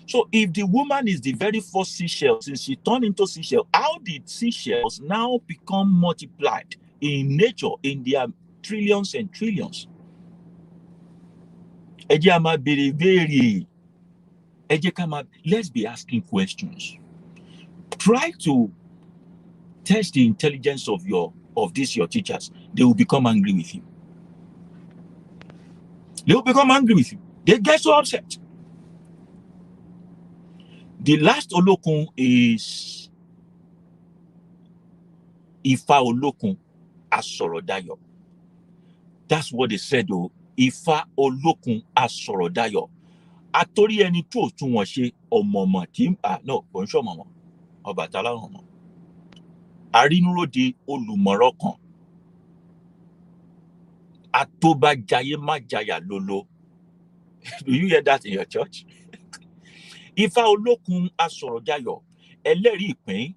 So if the woman is the very first seashell, since she turned into seashell, how did seashells now become multiplied in nature in their trillions and trillions? Let's be asking questions. Try to test the intelligence of your teachers. They will become angry with you. They will become angry with you. They get so upset. The last Olokun is Ifa Olokun Asorodayo. That's what they said, though. Ifa Olokun Asorodayo. Atori ẹni tó tún wọn ṣe ọmọọmọ tí no kò ń ṣọmọọmọ Ọbàtálá ọmọ. Arínúróde olùmọ̀rọ̀ kan. Atóbájayé má jayà lolo. Do you hear that in your church? Ifa Olokun Asorodayo. Ẹlẹ́rìí ìpín.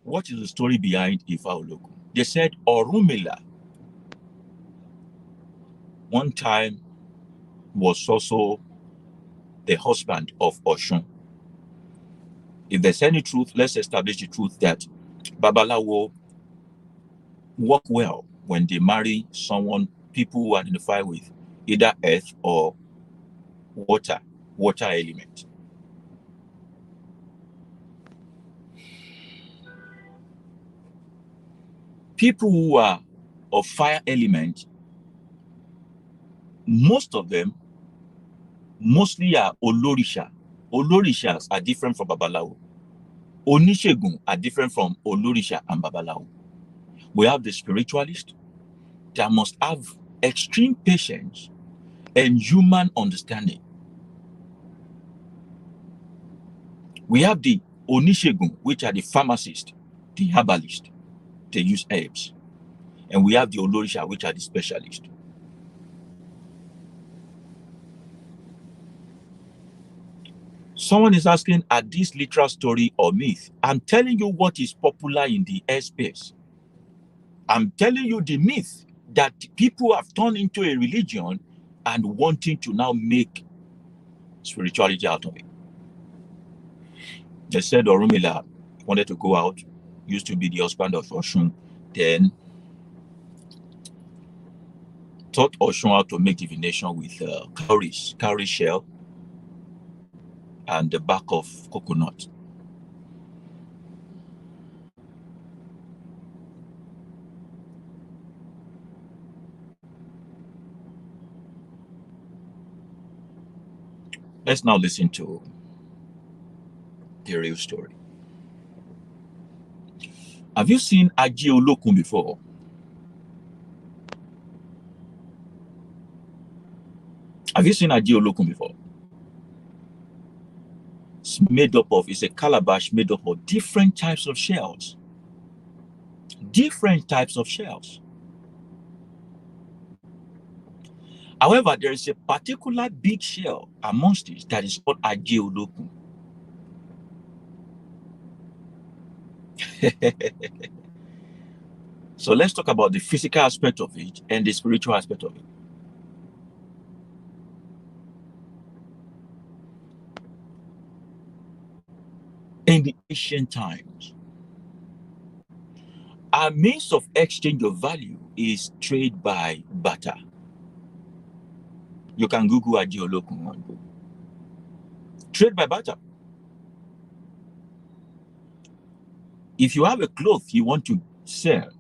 What is the story behind Ifa Olokun? They said Orunmila one time was also the husband of Oshun. If there's any truth, let's establish the truth that Babalawo work well when they marry someone, people who identify with either earth or water element. People who are of fire element, most of them mostly are Olorisha. Olorishas are different from Babalawo. Onishegun are different from Olorisha and Babalawo. We have the spiritualist that must have extreme patience and human understanding. We have the Onishegun, which are the pharmacists, the herbalists. They use herbs. And we have the Olorisha, which are the specialists. Someone is asking, are these literal story or myth? I'm telling you what is popular in the airspace. I'm telling you the myth that people have turned into a religion and wanting to now make spirituality out of it. They said Orunmila wanted to go out, used to be the husband of Oshun, then taught Oshun how to make divination with cowrie shell and the back of coconut. Let's now listen to the real story. Have you seen Aji Olokun before? Have you seen Aji Olokun before? It's a calabash made up of different types of shells. Different types of shells. However, there is a particular big shell amongst it that is called Aji Olokun. So let's talk about the physical aspect of it and the spiritual aspect of it. In the ancient times, our means of exchange of value is trade by barter. You can Google Aji Olokun on Google. Trade by barter. If you have a cloth you want to sell,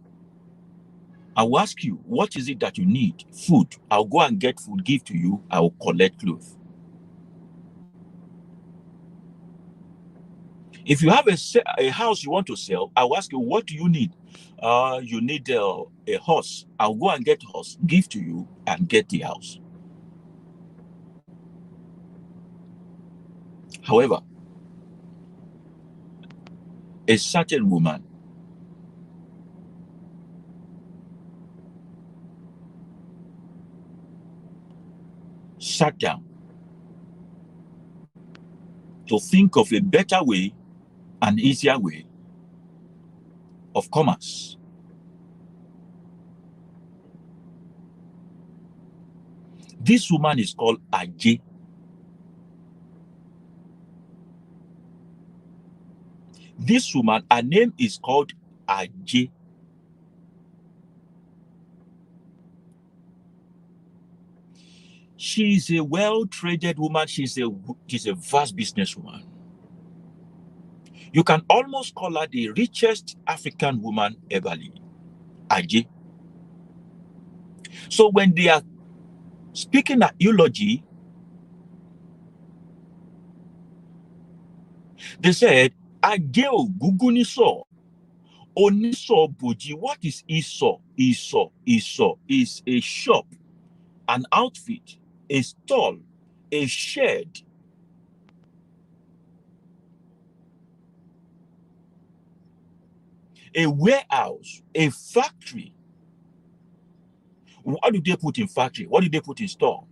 I will ask you, what is it that you need? Food. I'll go and get food, give to you. I will collect clothes. If you have a house you want to sell, I will ask you, what do you need? You need a horse. I'll go and get a horse, give to you, and get the house. However, a certain woman sat down to think of a better way, an easier way of commerce. This woman is called Aje. This woman, her name is called Aje. She is a well-traded woman. She's a vast businesswoman. You can almost call her the richest African woman ever lived, Aje. So when they are speaking at eulogy, they said, Aje Oguguniso, Oniso Boji. What is Iso? Iso is a shop, an outfit, a stall, a shed, a warehouse, a factory. What do they put in factory? What do they put in store?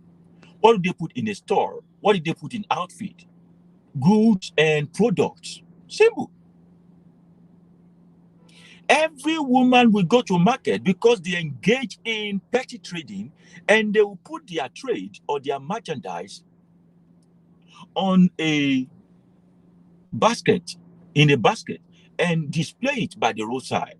What do they put in a store? What do they put in outfit? Goods and products. Simple. Every woman will go to market because they engage in petty trading, and they will put their trade or their merchandise on a basket, and display it by the roadside.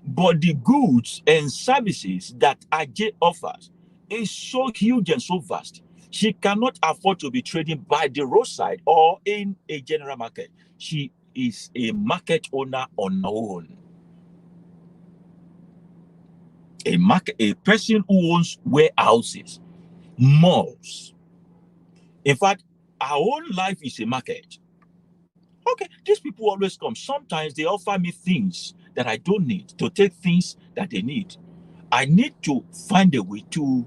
But the goods and services that Aje offers is so huge and so vast. She cannot afford to be trading by the roadside or in a general market. She is a market owner on her own. A person who owns warehouses, malls. In fact, our own life is a market. Okay, these people always come. Sometimes they offer me things that I don't need to take things that they need. I need to find a way to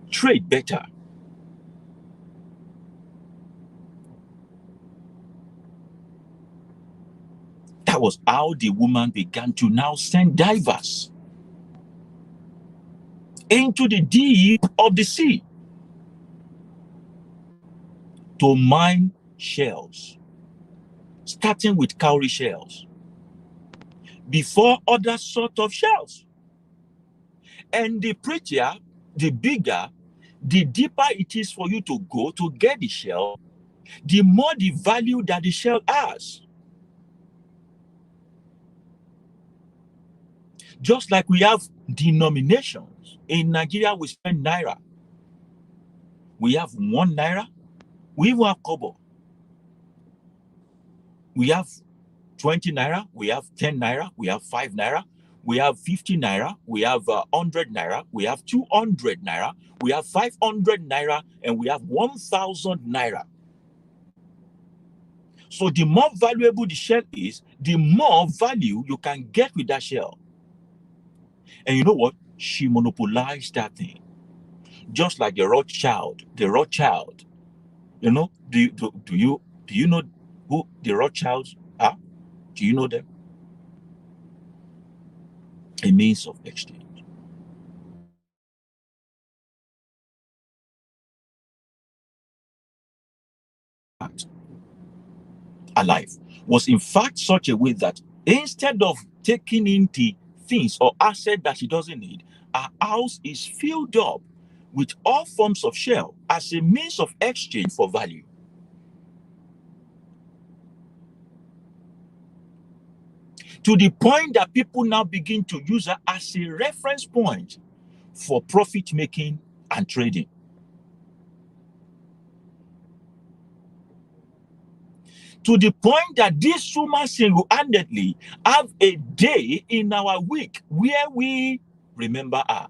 trade better. That was how the woman began to now send divers into the deep of the sea to mine shells, starting with cowrie shells, before other sort of shells. And the prettier, the bigger, the deeper it is for you to go to get the shell, the more the value that the shell has. Just like we have denominations. In Nigeria, we spend naira. We have 1 naira. We even have kobo. We have 20 naira. We have 10 naira. We have 5 naira. We have 50 naira. We have 100 naira. We have 200 naira. We have 500 naira. And we have 1,000 naira. So the more valuable the shell is, the more value you can get with that shell. And you know what? She monopolized that thing. Just like the Rothschild. You know, do you know who the Rothschilds are? Do you know them? A means of exchange. Alive was in fact such a way that instead of taking in the things or assets that she doesn't need, her house is filled up with all forms of shell as a means of exchange for value. To the point that people now begin to use her as a reference point for profit making and trading. To the point that this woman single-handedly have a day in our week where we remember her.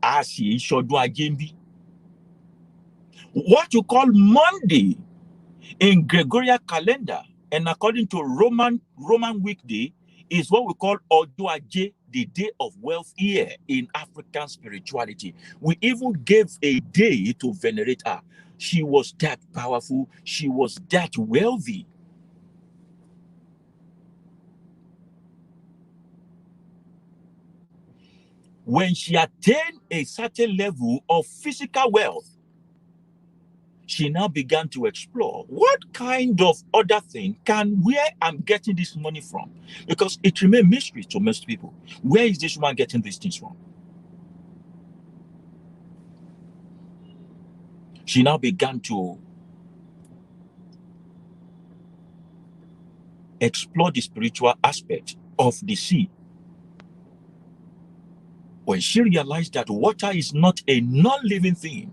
As she should do Ajembi. What you call Monday in Gregorian calendar and according to Roman weekday is what we call Ojo Aje, the day of wealth here in African spirituality. We even gave a day to venerate her. She was that powerful. She was that wealthy. When she attained a certain level of physical wealth, she now began to explore what kind of other thing where I'm getting this money from, because it remained mystery to most people. Where is this woman getting these things from? She now began to explore the spiritual aspect of the sea. When she realized that water is not a non-living thing,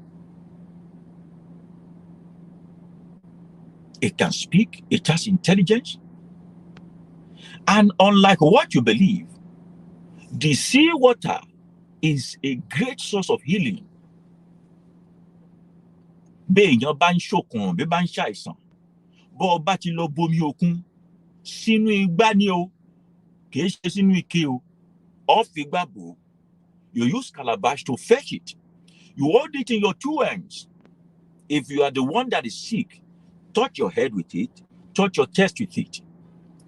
it can speak, it has intelligence, and unlike what you believe, the sea water is a great source of healing. Béèyàn bá ń ṣòkùn bí bá ń ṣàìsàn, bó o bá ti lọ bomi òkun sínú igbá ni o, kìí ṣe sínú ike o, ó fi igbá bò ó. You use calabash to fetch it. You hold it in your 2 hands. If you are the one that is sick, touch your head with it, touch your chest with it.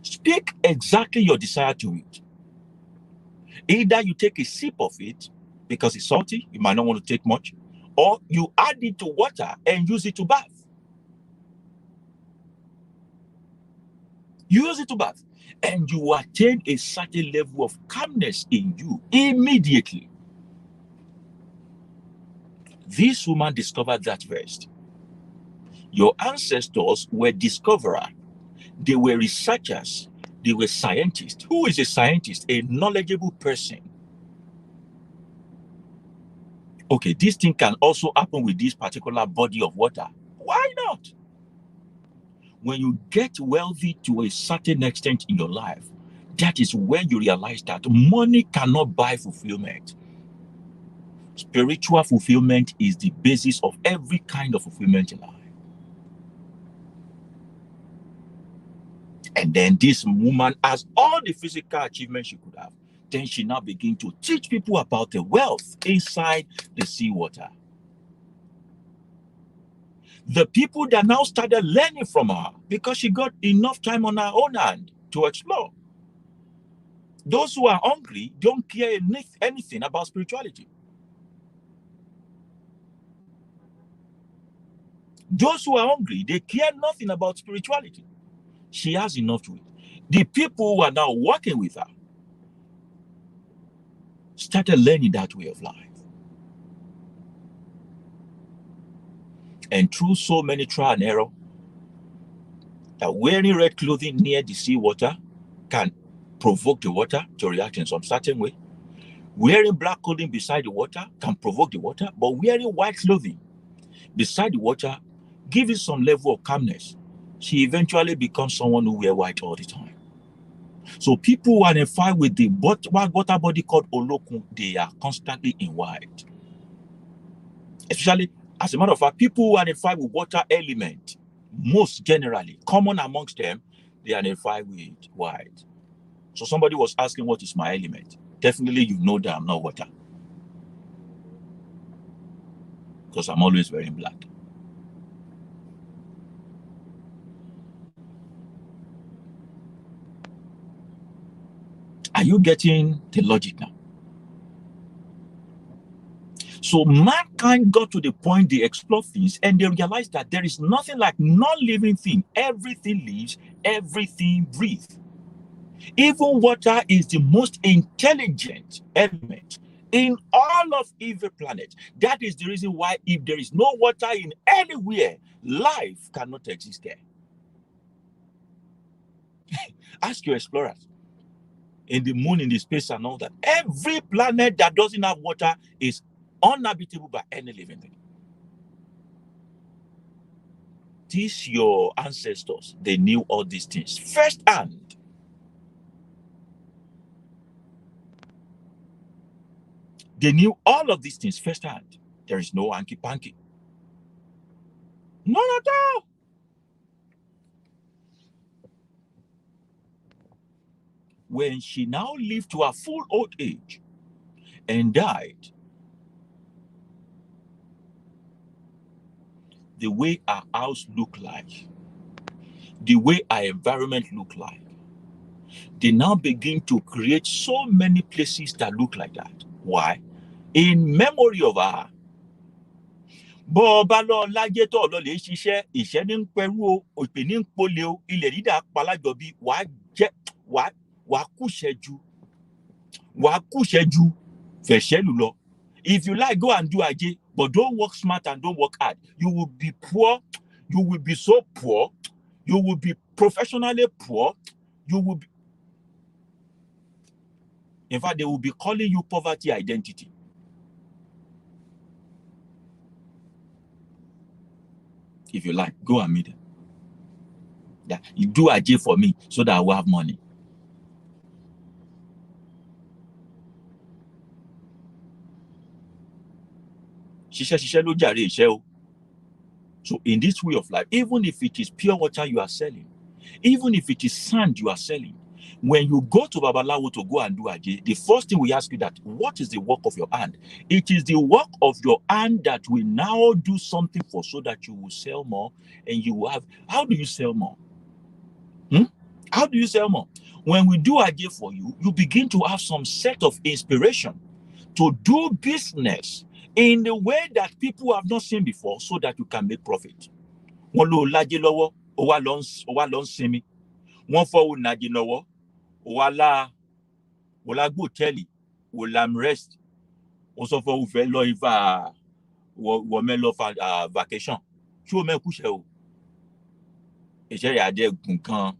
Speak exactly your desire to it. Either you take a sip of it because it's salty, you might not want to take much, or you add it to water and use it to bath. You use it to bath, and you attain a certain level of calmness in you immediately. This woman discovered that first. Your ancestors were discoverers. They were researchers. They were scientists. Who is a scientist? A knowledgeable person. Okay, this thing can also happen with this particular body of water. Why not? When you get wealthy to a certain extent in your life, That is when you realize that money cannot buy fulfillment. Spiritual fulfillment is the basis of every kind of fulfillment in life. And then this woman has all the physical achievements she could have. Then she now begins to teach people about the wealth inside the seawater. The people that now started learning from her because she got enough time on her own hand to explore. Those who are hungry don't care anything about spirituality. Those who are hungry, they care nothing about spirituality. She has enough to eat. The people who are now working with her started learning that way of life. And through so many trial and error, that wearing red clothing near the seawater can provoke the water to react in some certain way. Wearing black clothing beside the water can provoke the water, but wearing white clothing beside the water gives it some level of calmness. She eventually becomes someone who wears white all the time. So people who identify with the water body called Olokun, they are constantly in white. Especially, as a matter of fact, people who identify with water element, most generally, common amongst them, they identify with white. So somebody was asking, what is my element? Definitely you know that I'm not water. Because I'm always wearing black. Are you getting the logic now? So mankind got to the point they explore things and they realized that there is nothing like non-living thing. Everything lives, everything breathes. Even water is the most intelligent element in all of every planet. That is the reason why if there is no water in anywhere, life cannot exist there. Ask your explorers in the moon, in the space and all that. Every planet that doesn't have water is uninhabitable by any living thing. These your ancestors, they knew all these things firsthand. They knew all of these things firsthand. There is no hanky-panky. None at all. When she now lived to her full old age and died, the way our house looked like, the way our environment looked like, they now begin to create so many places that look like that. Why? In memory of her. Bó bá lọ lájé tó lọ lè ṣiṣẹ́, ìṣẹ́ ní ń pẹrú o, òpè ní ń pole o, ilẹ̀ dídà palájọbí, wàá kúṣẹ́jú fẹ̀ṣẹ́lù lọ. If you like, go and do ajé, but don't work smart and don't work hard. You will be poor. You will be so poor. You will be professionally poor. You will be... In fact, they will be calling you poverty identity. If you like, go and meet them. Yeah, you do ajé for me so that I will have money. Ṣiṣẹ́ ló jàre iṣẹ́ o. So in this way of life, even if it is pure water you are selling, even if it is sand you are selling, when you go to Babalawo to go and do ajé, the first thing we ask you that, what is the work of your hand? It is the work of your hand that will now do something for so that you will sell more and you will have... How do you sell more? How do you sell more? When we do ajé for you, you begin to have some set of inspiration to do business in the way that people have not seen before so that you can make profit. Wọ́n ló lájé lọ́wọ́, ó wá lọ ń sinmi. Wọ́n fọwọ́ nàjé lọ́wọ́, ó wá gbé hòtẹ́ẹ̀lì, ó làm rest. Wọ́n sọ fún fẹ́ lọ ifá wọ́n mẹ́ lọ fa vacation. Ṣé o mẹ́kúṣẹ́ o? Iṣẹ́ rẹ̀ adé gùn kan.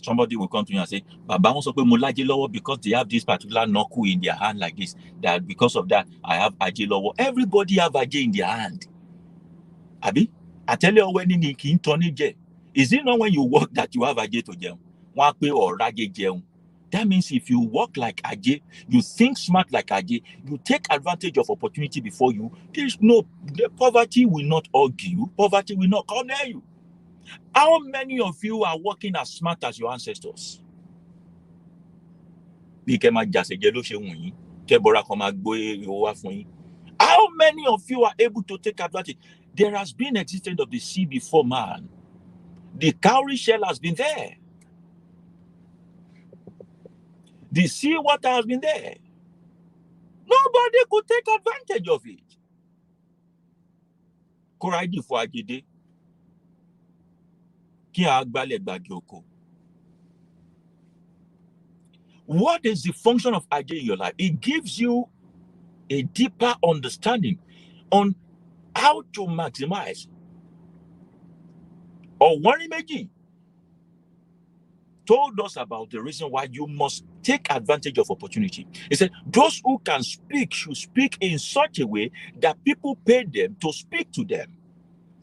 Somebody will come to you and say, Baba wants to put Mulaji Lowo because they have this particular knuckle in their hand like this. That because of that, I have Aje Lowo. Everybody have Aje in their hand. Abi, I tell you when in Tony. Is it not when you walk that you have Aje to Jeun? Wakpe or Raje Jeun? That means if you walk like Aje, you think smart like Aje, you take advantage of opportunity before you, the poverty will not hug you, poverty will not come near you. How many of you are working as smart as your ancestors? How many of you are able to take advantage? There has been existence of the sea before man. The cowrie shell has been there. The sea water has been there. Nobody could take advantage of it. Koraidi for Agide. What is the function of Aje in your life? It gives you a deeper understanding on how to maximize. Or Warimeji told us about the reason why you must take advantage of opportunity. He said, those who can speak should speak in such a way that people pay them to speak to them.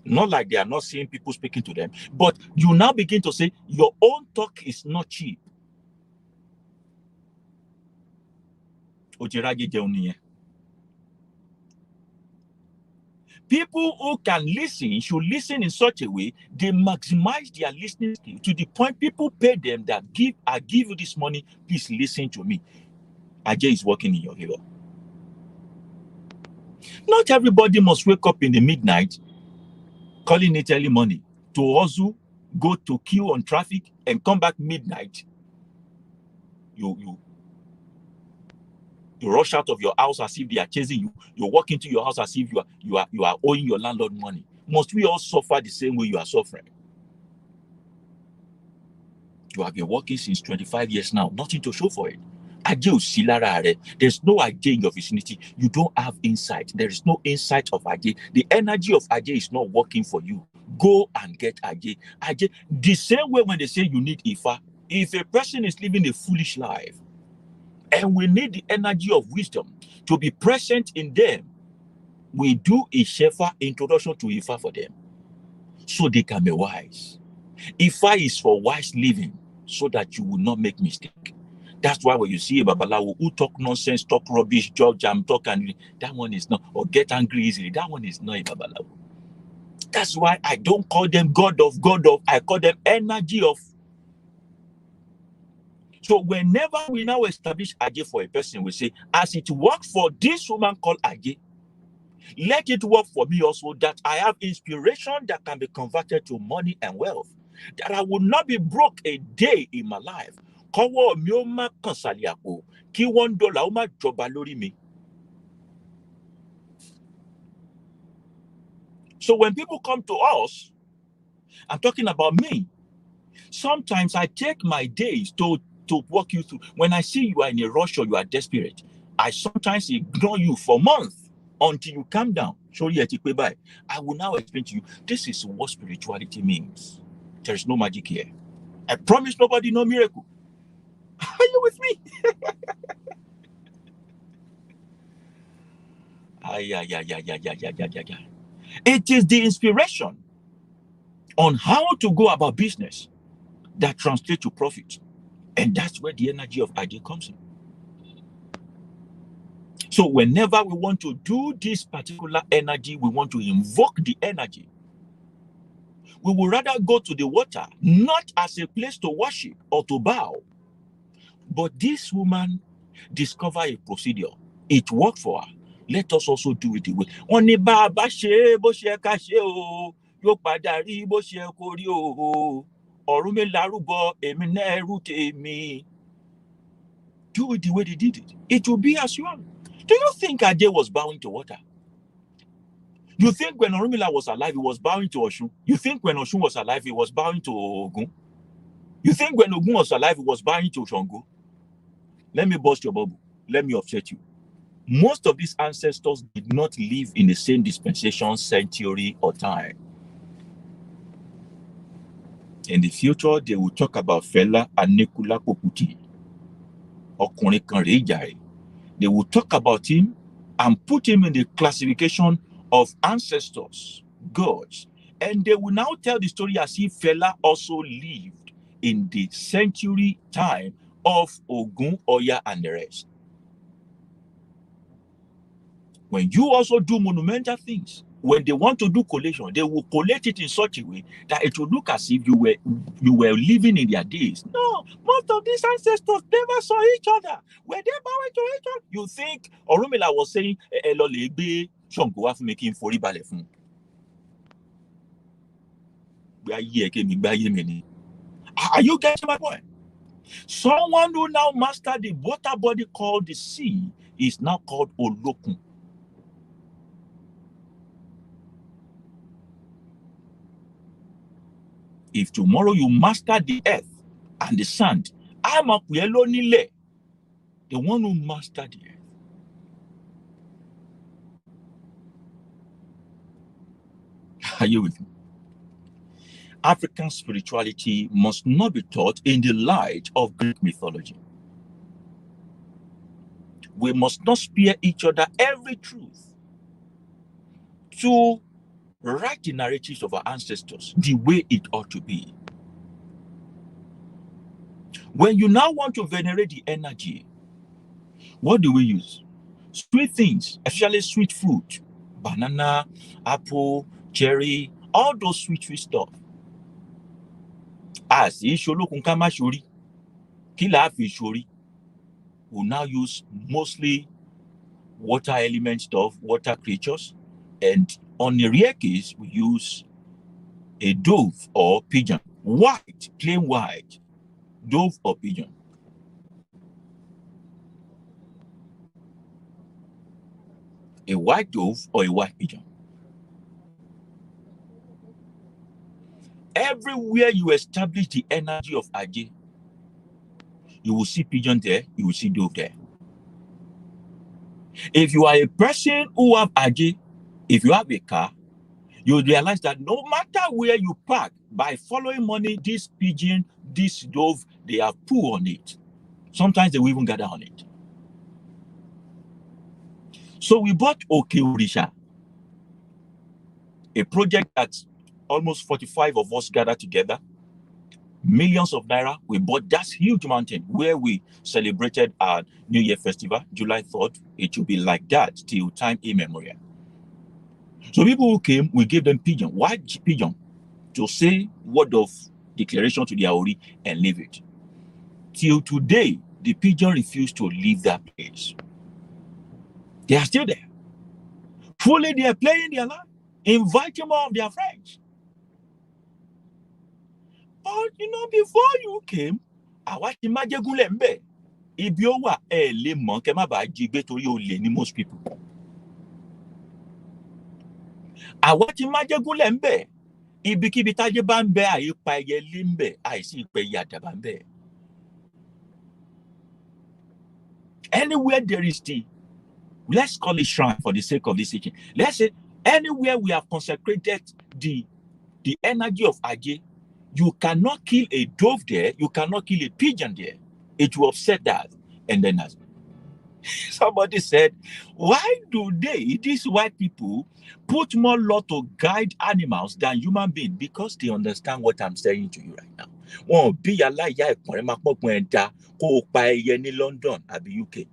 Not like they are not seeing people speaking to them, but you now begin to say, your own talk is not cheap. People who can listen should listen in such a way they maximize their listening skill to the point people pay them that I give you this money, please listen to me. Aje is working in your favor. Not everybody must wake up in the midnight, calling it early morning, to also go to queue on traffic and come back midnight. You rush out of your house as if they are chasing you. You walk into your house as if you are owing your landlord money. Must we all suffer the same way you are suffering? You have been working since 25 years now, nothing to show for it. There's no Aje in your vicinity. You don't have insight. There is no insight of Aje. The energy of Aje is not working for you. Go and get Aje. Aje, the same way when they say you need Ifa, if a person is living a foolish life, and we need the energy of wisdom to be present in them, we do a Shefa introduction to Ifa for them, so they can be wise. Ifa is for wise living, so that you will not make mistake. That's why when you see a Babalawo who talk nonsense, talk rubbish, jam, talk, and that one is not, or get angry easily, that one is not a Babalawo. That's why I don't call them God of, I call them energy of. So whenever we now establish Aje for a person, we say, as it worked for this woman called Aje, let it work for me also, that I have inspiration that can be converted to money and wealth, that I will not be broke a day in my life. So when people come to us, I'm talking about me. Sometimes I take my days to walk you through. When I see you are in a rush or you are desperate, I sometimes ignore you for months until you calm down. I will now explain to you, this is what spirituality means. There is no magic here. I promise nobody no miracle. Are you with me? It is the inspiration on how to go about business that translates to profit. And that's where the energy of Aje comes in. So whenever we want to do this particular energy, we want to invoke the energy. We would rather go to the water, not as a place to worship or to bow. But this woman discovered a procedure. It worked for her. Let us also do it the way. Do it the way they did it. It will be as you want. Do you think Aje was bowing to water? You think when Orunmila was alive, he was bowing to Oshun? You think when Oshun was alive, he was bowing to Ogun? You think when Ogun was alive, he was bowing to Shango? Let me burst your bubble. Let me upset you. Most of these ancestors did not live in the same dispensation, century, or time. In the future, they will talk about Fela Anikulapo Kuti. Ọkùnrin kan rèé ìjà rẹ̀. They will talk about him and put him in the classification of ancestors, gods. And they will now tell the story as if Fela also lived in the century time of Ogun, Oya, and the rest. When you also do monumental things, when they want to do collation, they will collate it in such a way that it will look as if you were living in their days. No, most of these ancestors never saw each other. Were they bowing to each other? You think Orunmila was saying, Elolebe Ṣàngó wá fún mi kí n forí balẹ̀ fún. Are you getting my point? Someone who now mastered the water body called the sea is now called Olokun. If tomorrow you master the earth and the sand, I'm a the one who mastered the earth. Are you with me? African spirituality must not be taught in the light of Greek mythology. We must not spare each other every truth to write the narratives of our ancestors the way it ought to be. When you now want to venerate the energy, what do we use? Sweet things, especially sweet fruit, banana, apple, cherry, all those sweet stuff. As Olokun ká má ṣorí, kí là á fi ṣorí? We'll now use mostly water element stuff, water creatures, and on the rare case, we use a dove or pigeon. White, plain white, dove or pigeon. A white dove or a white pigeon. Everywhere you establish the energy of Ajé, you will see pigeon there, you will see dove there. If you are a person who have Ajé, if you have a car, you realize that no matter where you park, by following money, this pigeon, this dove, they have poo on it. Sometimes they will even gather on it. So we bought Oke Orisha, a project that almost 45 of us gathered together. Millions of naira. We bought that huge mountain where we celebrated our New Year festival, July 3rd. It will be like that till time immemorial. So people who came, we gave them pigeon, white pigeon, to say word of declaration to the Aori and leave it. Till today, the pigeon refused to leave that place. They are still there. Fully, they are playing their life, inviting more of their friends. But before you came, àwa ti májégúnlẹ̀ ń bẹ̀. Ibi ó wà lè mọ̀ kẹ́ má bàa jí gbé torí olè ní most people. Àwa ti májégúnlẹ̀ ń bẹ̀. Ibikíbi tájé bá ń bẹ àyípa ẹyẹlé ń bẹ̀, àìsí ìpẹyẹ àdàbà ń bẹ̀. Anywhere there is let's call it shrine for the sake of this teaching. Let's say anywhere we have consecrated the energy of Ajé, you cannot kill a dove there, you cannot kill a pigeon there. It will upset that. And then somebody said, why do these white people, put more law to guide animals than human beings? Because they understand what I'm saying to you right now. Wọ́n bí aláìyá ẹ̀pọ̀n rẹ̀ máa pọ̀gbọ́n ẹ̀dá kó o pa ẹyẹ ní London àbí UK.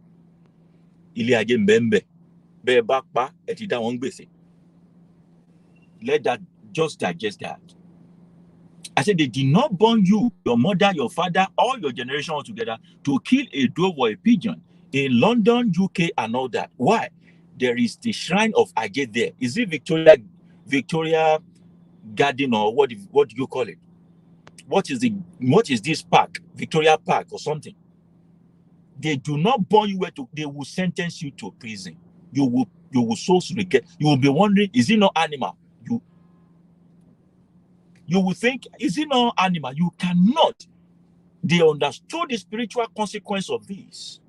Ilé Ajé ń bẹ ń bẹ. Bẹ́ẹ̀ bá pa ẹ̀ ti dá wọn gbèsè. Let that just digest that. I said they did not born you, your mother, your father, all your generation all together to kill a dove or a pigeon in London, UK, and all that. Why? There is the shrine of Ajé there. Is it Victoria Garden, or what do you call it? What is this park? Victoria Park or something? They do not born you they will sentence you to prison. You will so regret. You will be wondering, is it not animal? You will think, is it not animal? You cannot. They understood the spiritual consequence of this.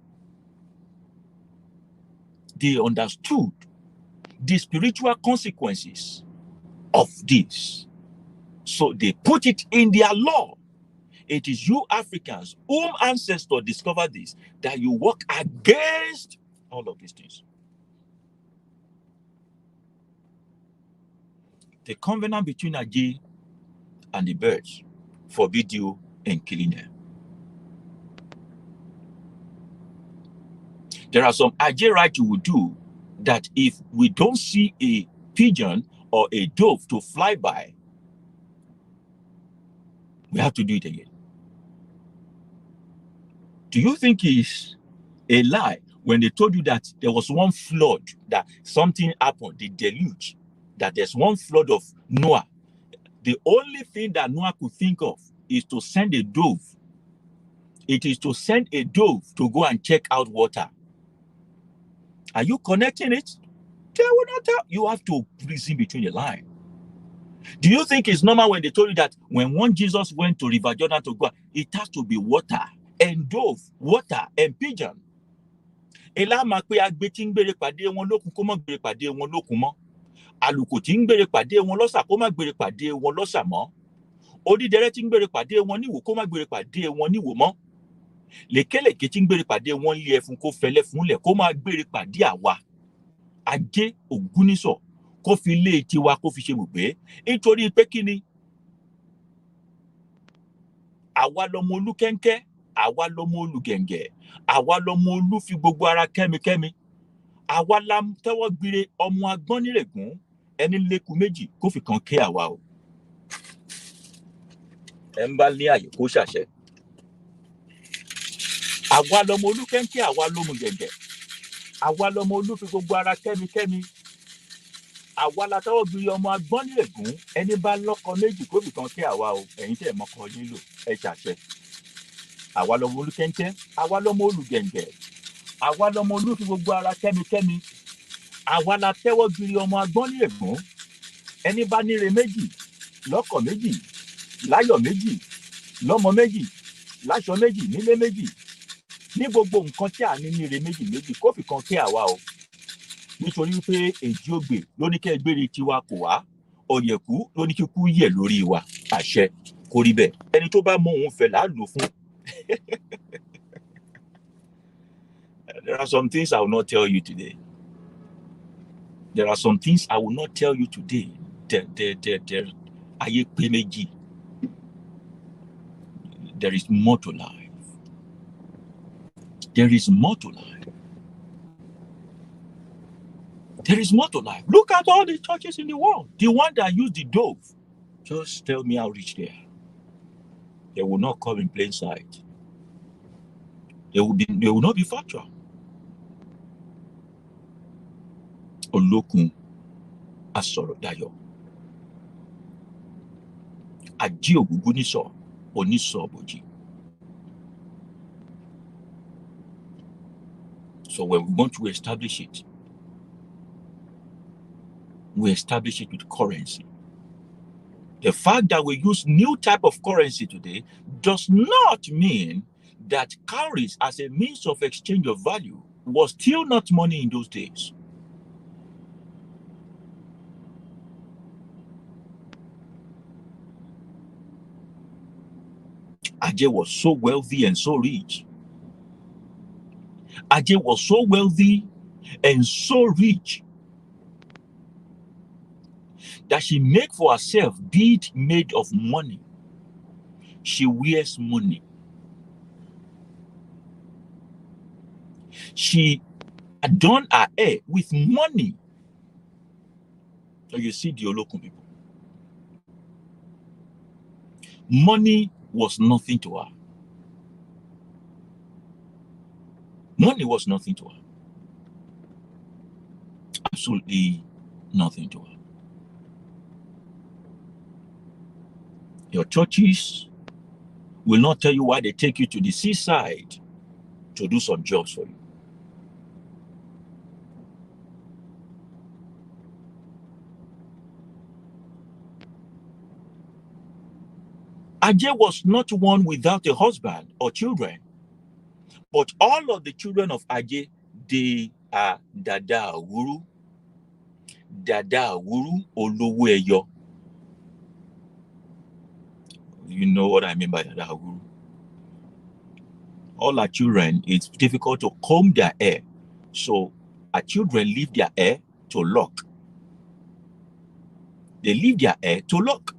They understood the spiritual consequences of this. So they put it in their law. It is you Africans, whom ancestors discovered this, that you work against all of these things. The covenant between Ajay and the birds forbid you in killing them. There are some Ajay rites you will do that if we don't see a pigeon or a dove to fly by, we have to do it again. Do you think it's a lie when they told you that there was one flood, that something happened, the deluge, that there's one flood of Noah? The only thing that Noah could think of is to send a dove. It is to send a dove to go and check out water. Are you connecting it? They will not tell. You have to reason between the line. Do you think it's normal when they told you that when one Jesus went to River Jordan to go, it has to be water and dove, water and pigeon? Ela ma pe agbe tí ń gbére pàdé wọn lókun kó má gbére pàdé wọn lókun mọ́. Àlùkò tí ń gbére pàdé wọn lọ́sà kó má gbére pàdé wọn lọ́sà mọ́. Odídẹrẹ́ tí ń gbére pàdé wọn níwò kó má gbére pàdé wọn níwò mọ́. Lékélèké tí ń gbére pàdé wọn lé ẹfun kó fẹlẹ́ fúnlẹ̀ kó má gbére pàdé àwa. Ajé Ògúnnísọ̀ kó fi lé tiwa kó fi ṣe bùgbé. Nítorí pé kí ni? Àwa lọmọ Olúkẹ́ńkẹ́, àwa lọmọ Olùgẹ̀ǹgẹ̀, àwa lọmọ Olú fi gbogbo ara kẹ́mikẹ́mi. Àwa la tẹ́wọ́ gbire ọmọ Agbọ́nírègún, ẹni léku méjì kó fi kan ké àwa o. Ẹ ń bá lé àyè kó ṣàṣẹ. Àwa lọmọ Olúkẹ́ńkẹ́, àwa lọmọ Gẹ̀ǹgẹ̀, àwa lọmọ Olú fi gbogbo ara kẹ́mikẹ́mi. Àwa la tẹ́wọ́ gbire ọmọ Agbọ́nírègún, ẹni bá lọ́kọ méjì kó fi kan ké àwa o. Ẹ̀yin tẹ́ mọ́kọ yín lò, ẹ ṣàṣẹ. Àwa lọmọ Olúkẹ́ńkẹ́, àwa lọmọ Olùgẹ̀ǹgẹ̀, àwa lọmọ Olú fi gbogbo ara kẹ́mikẹ́mi. Àwa la tẹ́wọ́ gbiri ọmọ Agbọ́nírègún, ẹni bá níre méjì, lọ́kọ̀ méjì, láyọ̀ méjì, lọ́mọ méjì, láṣọ méjì, nílé méjì, ní gbogbo nǹkan tí a ní níre méjì méjì kó fi kan ké àwa o. Nítorí pé èjì ògbè ló ní kẹ́ gbére tiwa kò wá, ọ̀yẹ̀kú ló ní kíkú yẹ̀ lórí wa. Àṣẹ kó rí bẹ́ẹ̀. Ẹni tó bá mọ òun fẹ́ là á lò fún. There are some things I will not tell you today. There are some things I will not tell you today. Ayé pé méjì. There is more to life. There is more to life. There is more to life. Look at all the churches in the world. The one that use the dove. Just tell me how rich they are. They will not come in plain sight. They will not be factual. Olokun asọ̀rọ̀ dayọ̀. Ajé Ògúnnísọ̀ onísọ̀ bòjì. So when we want to establish it, we establish it with currency. The fact that we use new type of currency today does not mean that cowries as a means of exchange of value was still not money in those days. Ajay was so wealthy and so rich. Ajay was so wealthy and so rich that she make for herself bead made of money. She wears money. She adorn her hair with money. So you see the Olokun people. Money was nothing to her. Money was nothing to her. Absolutely nothing to her. Your churches will not tell you why they take you to the seaside to do some jobs for you. Ajay was not one without a husband or children, but all of the children of Ajay, they are Dada Awuru, Olówó Ẹyọ. You know what I mean by that, Guru? All our children, it's difficult to comb their hair. So our children leave their hair to lock. They leave their hair to lock.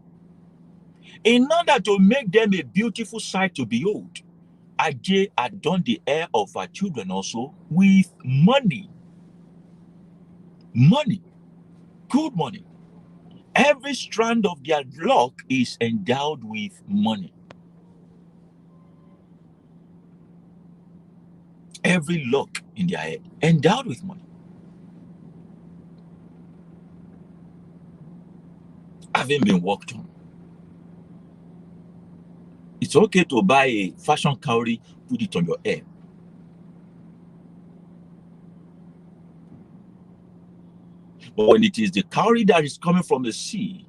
In order to make them a beautiful sight to behold, Ajay had done the hair of our children also with money. Money. Good money. Every strand of their lock is endowed with money. Every lock in their head endowed with money. Having been worked on. It's okay to buy a fashion cowrie, put it on your hair. But when it is the cowrie that is coming from the sea,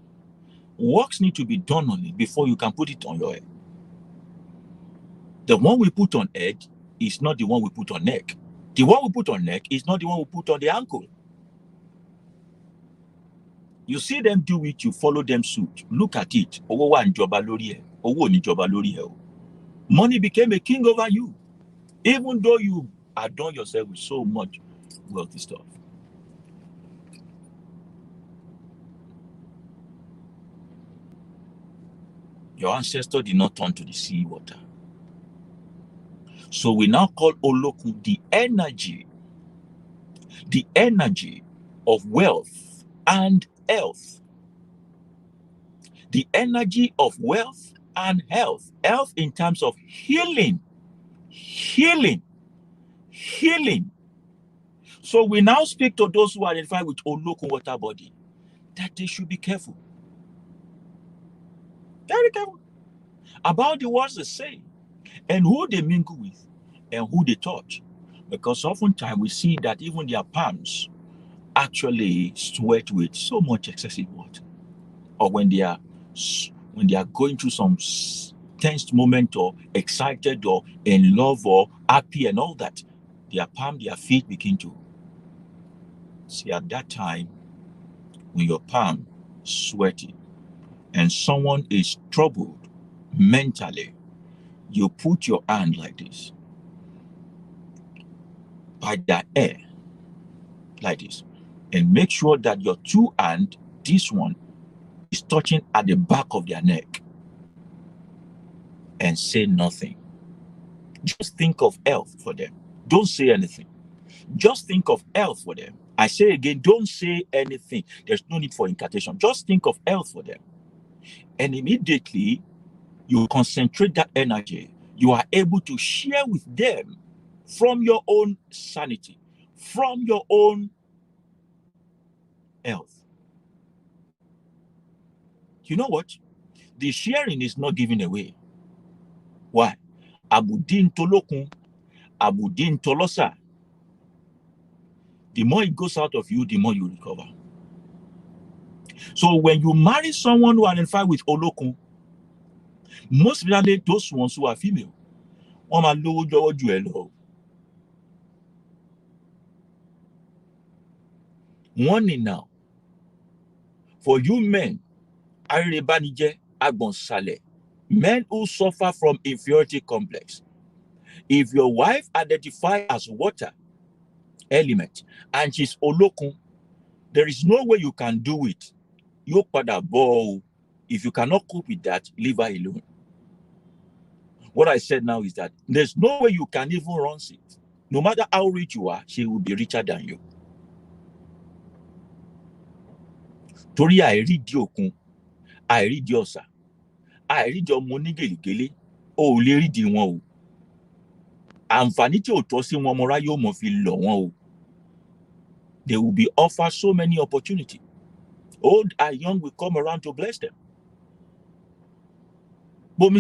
works need to be done on it before you can put it on your head. The one we put on head is not the one we put on neck. The one we put on neck is not the one we put on the ankle. You see them do it, you follow them suit. Look at it. Money became a king over you, even though you adorn yourself with so much wealthy stuff. Your ancestor did not turn to the sea water. So we now call Olokun the energy of wealth and health. The energy of wealth and health. Health in terms of healing. So we now speak to those who identify with Olokun water body that they should be careful. Very careful about the words they say and who they mingle with and who they touch. Because oftentimes we see that even their palms actually sweat with so much excessive water. Or when they are going through some tense moment or excited or in love or happy and all that, their palm, their feet begin to see. At that time, when your palm sweaty and someone is troubled mentally, you put your hand like this by their hair like this and make sure that your two hand, this one, is touching at the back of their neck, and say nothing. Just think of health for them. Don't say anything. Just think of health for them. I say again, don't say anything. There's no need for incantation. Just think of health for them. And immediately, you concentrate that energy. You are able to share with them from your own sanity, from your own health. You know what? The sharing is not giving away. Why? Abudin Tolokun, Abudin Tolosa. The more it goes out of you, the more you recover. So when you marry someone who identify with Olokun, most especially those ones who are female, one warning now. For you men, men who suffer from inferiority complex, if your wife identifies as water element and she's Olokun, there is no way you can do it. You pada bow. If you cannot cope with that, leave her alone. What I said now is that there's no way you can even run it. No matter how rich you are, she will be richer than you. Torí àìrídìí òkun, àìrídìí ọ̀sà, àìrídìí ọmọ onígèlègèlé, o ò lè rídìí wọn o. Àǹfààní tí ò tọ́ sí wọn ọmọ ráyé ò mọ̀ fi lọ̀ wọ́n o. They will be offered so many opportunities. Old and young will come around to bless them. It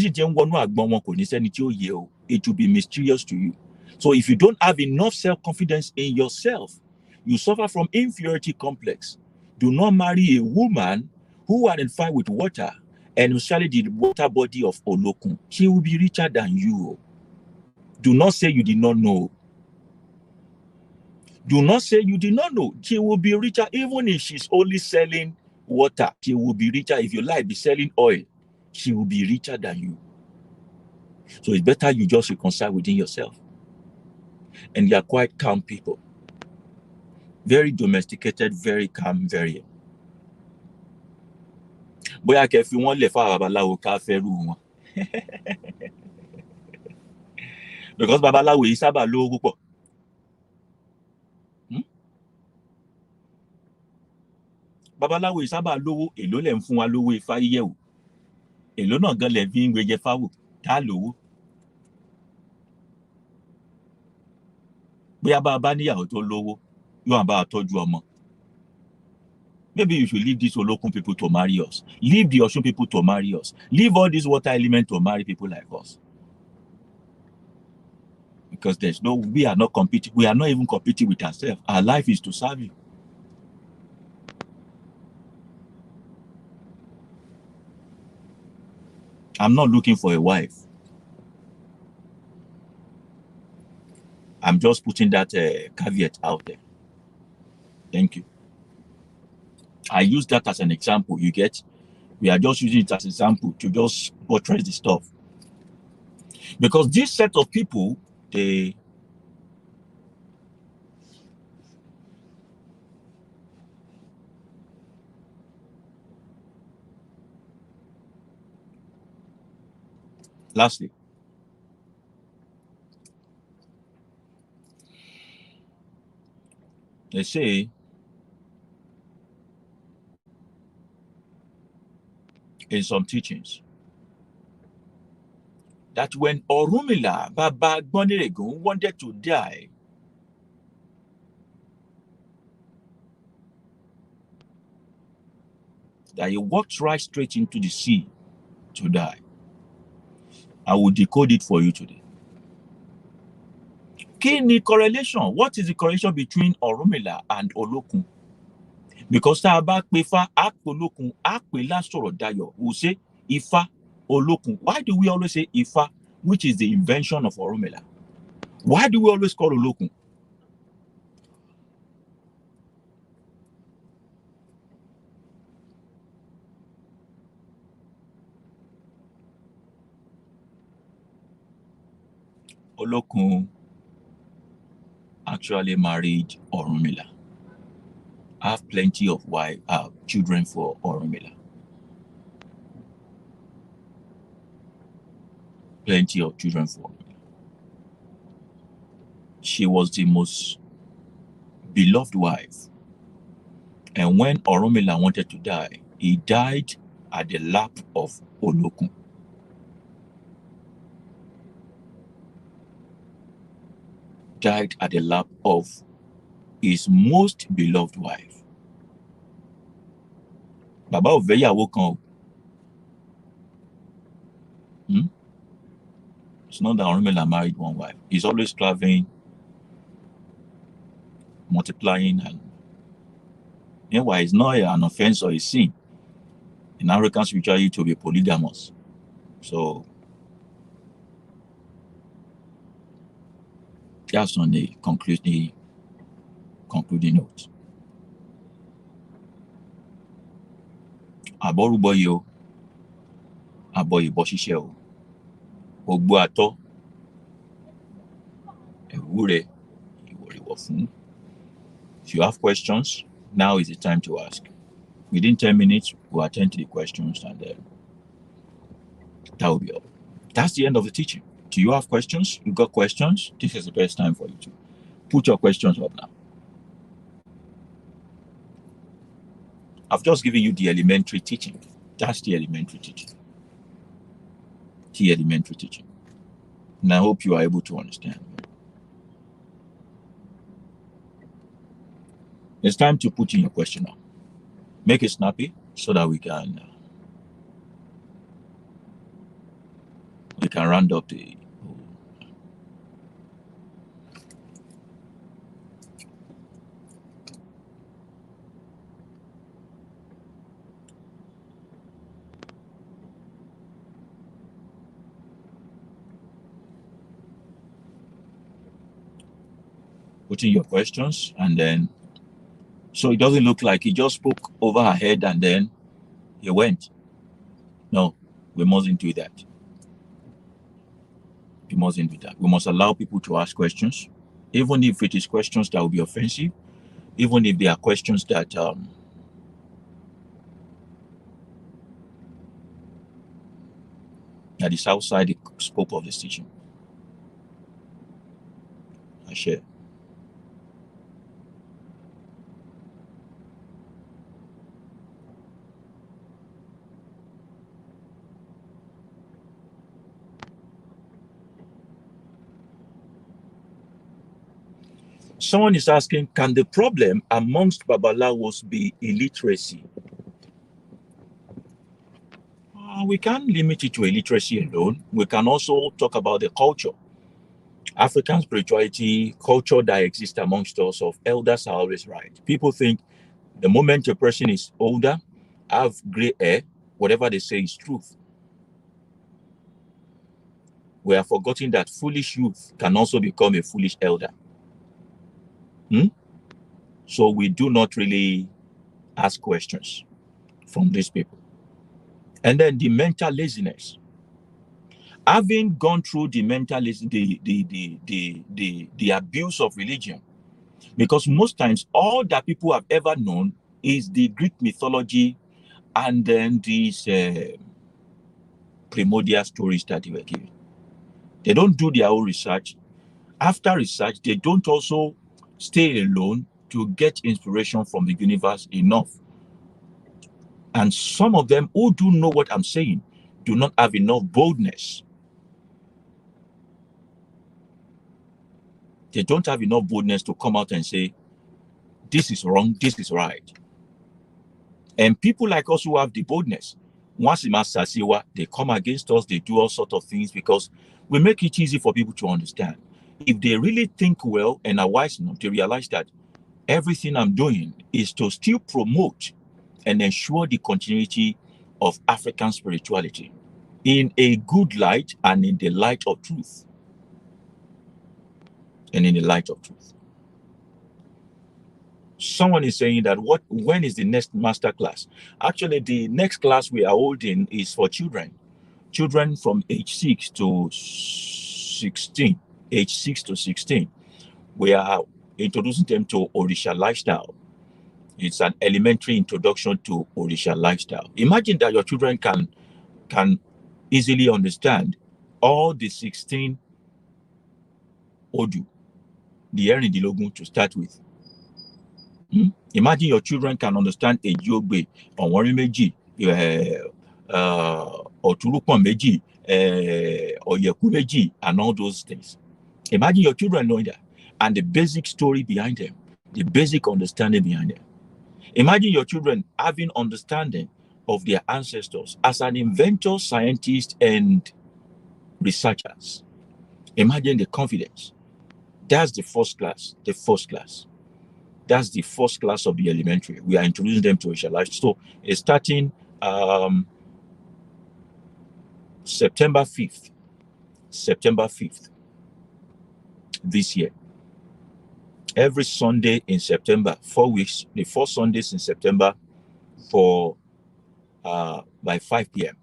will be mysterious to you. So if you don't have enough self-confidence in yourself, you suffer from inferiority complex. Do not marry a woman who identifies with water, and especially the water body of Olokun. She will be richer than you. Do not say you did not know. Do not say you did not know. She will be richer even if she's only selling water. She will be richer. If you like, be selling oil. she will be richer than you. So it's better you just reconcile within yourself. And you are quite calm people. Very domesticated, very calm, very. Bóyá kẹ́ fi wọ́n lẹ̀ fáwọn babaláwo ká fẹ́rù wọn. Because babaláwo yìí sábà lówó púpọ̀. Babaláwo yìí sábà lówó, èló lẹ̀ ń fún wa lówó ifá yíyẹ̀wò. Èló náà gan lẹ̀ fi ń gbẹjẹ fáwò, tá lówó. Bóyá bá a bá níyàwó tó lówó, yóò bá a tọ́jú ọmọ. Maybe you should leave these Olokun people to marry us. Leave the Osun people to marry us. Leave all these water elements to marry people like us. Because we are not competing. We are not even competing with ourselves. Our life is to serve you. I'm not looking for a wife. I'm just putting that caveat out there. Thank you. I use that as an example, you get? We are just using it as an example to just buttress the stuff. Because this set of people, lastly, they say in some teachings that when Orunmila, Baba Gboniregun, wanted to die, that he walked right straight into the sea to die. I will decode it for you today. Kini correlation? What is the correlation between Orunmila and Olokun? Because tá a bá pe Ifá, a pe Olokun, a pe Lásọ̀rọ̀ Dayọ̀, we say Ifá, Olokun. Why do we always say Ifá, which is the invention of Orunmila? Why do we always call Olokun? Olokun actually married Orunmila. I have plenty of children for Orunmila. Plenty of children for Orunmila. She was the most beloved wife. And when Orunmila wanted to die, he died at the lap of Olokun. Died at the lap of his most beloved wife. Baba ò fẹ́ ìyàwó kan o. It's not that Orunmila married one wife. He's always traveling, multiplying, and meanwhile, it's not an offense or a sin in African spirituality to be polygamous. So that's on the concluding note. Àbọ̀rúbọ yìí o, àbọ̀ ìbọ̀ ṣíṣe o, ògbó àtọ́, ẹ̀wú rẹ̀, ìwọ̀rìwọ̀ fún. If you have questions, now is the time to ask. Within 10 minutes, we'll attend to the questions, and then that will be all. That's the end of the teaching. Do you have questions? You got questions? This is the best time for you to put your questions up now. I've just given you the elementary teaching. That's the elementary teaching. The elementary teaching. And I hope you are able to understand. It's time to put in your question now. Make it snappy so that we can round up the. Put in your questions, and then so it doesn't look like he just spoke over her head and then he went. No, We mustn't do that. We mustn't do that. We must allow people to ask questions, even if it is questions that will be offensive, even if they are questions that that is outside the scope of the teaching. I share. Someone is asking, can the problem amongst Babalawos be illiteracy? We can't limit it to illiteracy alone. We can also talk about the culture. African spirituality, culture that exists amongst us of elders are always right. People think the moment a person is older, have gray hair, whatever they say is truth. We are forgetting that foolish youth can also become a foolish elder. So we do not really ask questions from these people. And then the mental laziness. Having gone through the mental laziness, the abuse of religion, because most times all that people have ever known is the Greek mythology and then these primordial stories that they were given. They don't do their own research. After research, they don't also stay alone to get inspiration from the universe enough. And some of them who do know what I'm saying do not have enough boldness. They don't have enough boldness to come out and say, this is wrong, this is right. And people like us who have the boldness, once they come against us, they do all sorts of things because we make it easy for people to understand. If they really think well and are wise enough, they realize that everything I'm doing is to still promote and ensure the continuity of African spirituality in a good light and in the light of truth. And in the light of truth. Someone is saying that when is the next master class? Actually, the next class we are holding is for children from age 6 to 16. Age 6 to 16. We are introducing them to Orisha lifestyle. It's an elementary introduction to Orisha lifestyle. Imagine that your children can easily understand all the 16 Odu, the Erindilogun to start with. Imagine your children can understand a Yooba, Onwari Meji, Oturupon Meji, Oyeku Meji, and all those things. Imagine your children knowing that, and the basic story behind them, the basic understanding behind them. Imagine your children having understanding of their ancestors as an inventor, scientist, and researchers. Imagine the confidence. That's the first class. That's the first class of the elementary. We are introducing them to Orisha life. So it's starting September 5th this year. Every Sunday in September, 4 weeks, the 4 Sundays in September for by 5 p.m.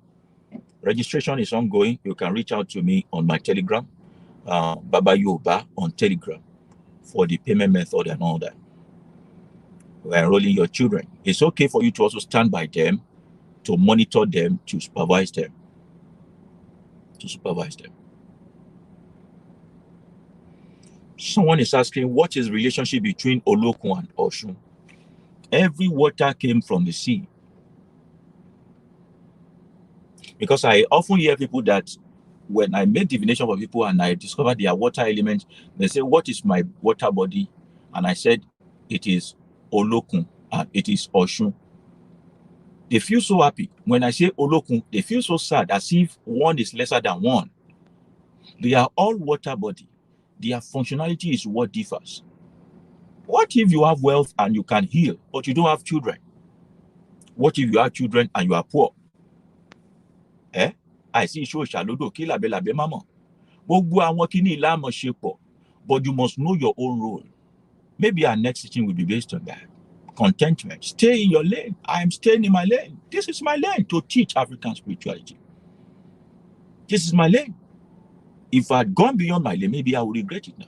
Registration is ongoing. You can reach out to me on my Telegram, Baba Yooba on Telegram for the payment method and all that. We're enrolling your children. It's okay for you to also stand by them, to monitor them, to supervise them. Someone is asking, what is the relationship between Olokun and Oshun? Every water came from the sea. Because I often hear people that when I make divination for people and I discover their water element, they say, what is my water body? And I said, it is Olokun and it is Oshun. They feel so happy. When I say Olokun, they feel so sad as if one is lesser than one. They are all water body. Their functionality is what differs. What if you have wealth and you can heal, but you don't have children? What if you have children and you are poor? I see Shalodo Kilabe Mama. But you must know your own role. Maybe our next teaching will be based on that. Contentment. Stay in your lane. I am staying in my lane. This is my lane to teach African spirituality. This is my lane. If I had gone beyond my lane, maybe I would regret it now.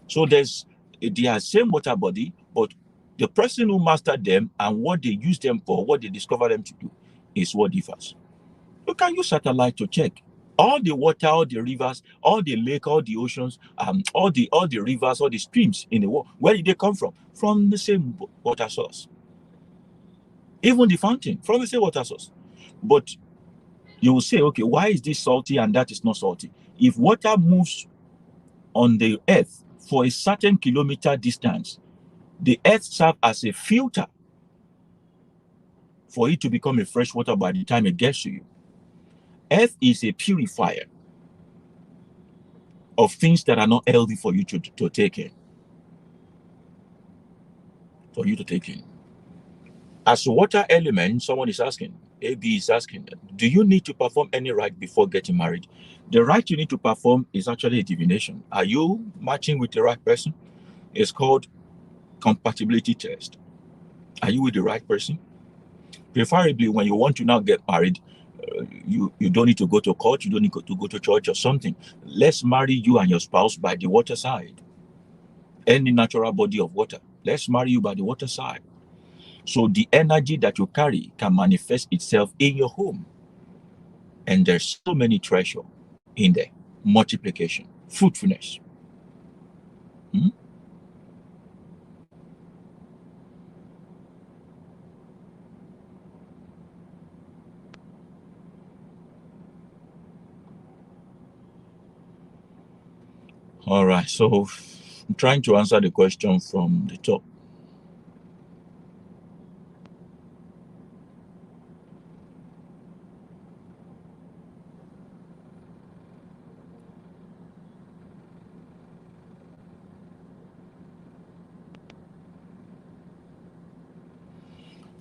So they are same water body, but the person who mastered them and what they use them for, what they discover them to do, is what differs. You can use satellite to check all the water, all the rivers, all the lake, all the oceans, all the rivers, all the streams in the world. Where did they come from? From the same water source. Even the fountain, from the same water source. But you will say, okay, why is this salty and that is not salty? If water moves on the earth for a certain kilometer distance, the earth serves as a filter for it to become a fresh water by the time it gets to you. Earth is a purifier of things that are not healthy for you to take in. For you to take in. As a water element, someone is asking, AB is asking, do you need to perform any rite before getting married? The rite you need to perform is actually a divination. Are you matching with the right person? It's called compatibility test. Are you with the right person? Preferably, when you want to now get married, you don't need to go to court, you don't need to go to church or something. Let's marry you and your spouse by the water side. Any natural body of water. Let's marry you by the water side. So the energy that you carry can manifest itself in your home. And there's so many treasure in there. Multiplication, fruitfulness. All right, so I'm trying to answer the question from the top.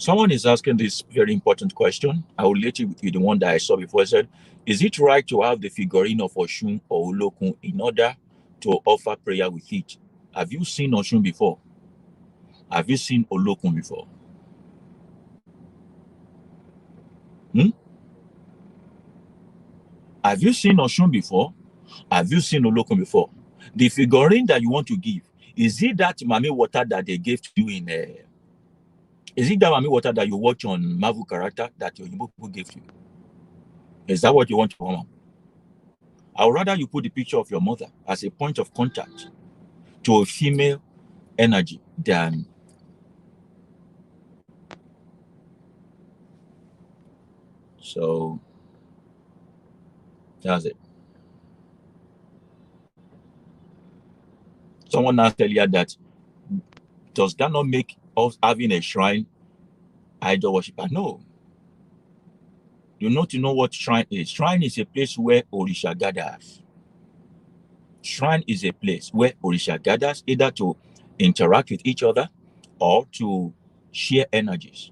Someone is asking this very important question. I will let you with the one that I saw before. I said, is it right to have the figurine of Oshun or Olokun in order to offer prayer with it? Have you seen Oshun before? Have you seen Olokun before? Have you seen Oshun before? Have you seen Olokun before? The figurine that you want to give, is it that Mami water that they gave to you in is it that Mami water that you watch on Marvel character that your people gave to you? Is that what you want to come on? I would rather you put the picture of your mother as a point of contact to a female energy than so that's it. Someone asked earlier that does that not make us having a shrine idol worshiper? No. You need to know what shrine is. Shrine is a place where Orisha gathers. Shrine is a place where Orisha gathers either to interact with each other or to share energies.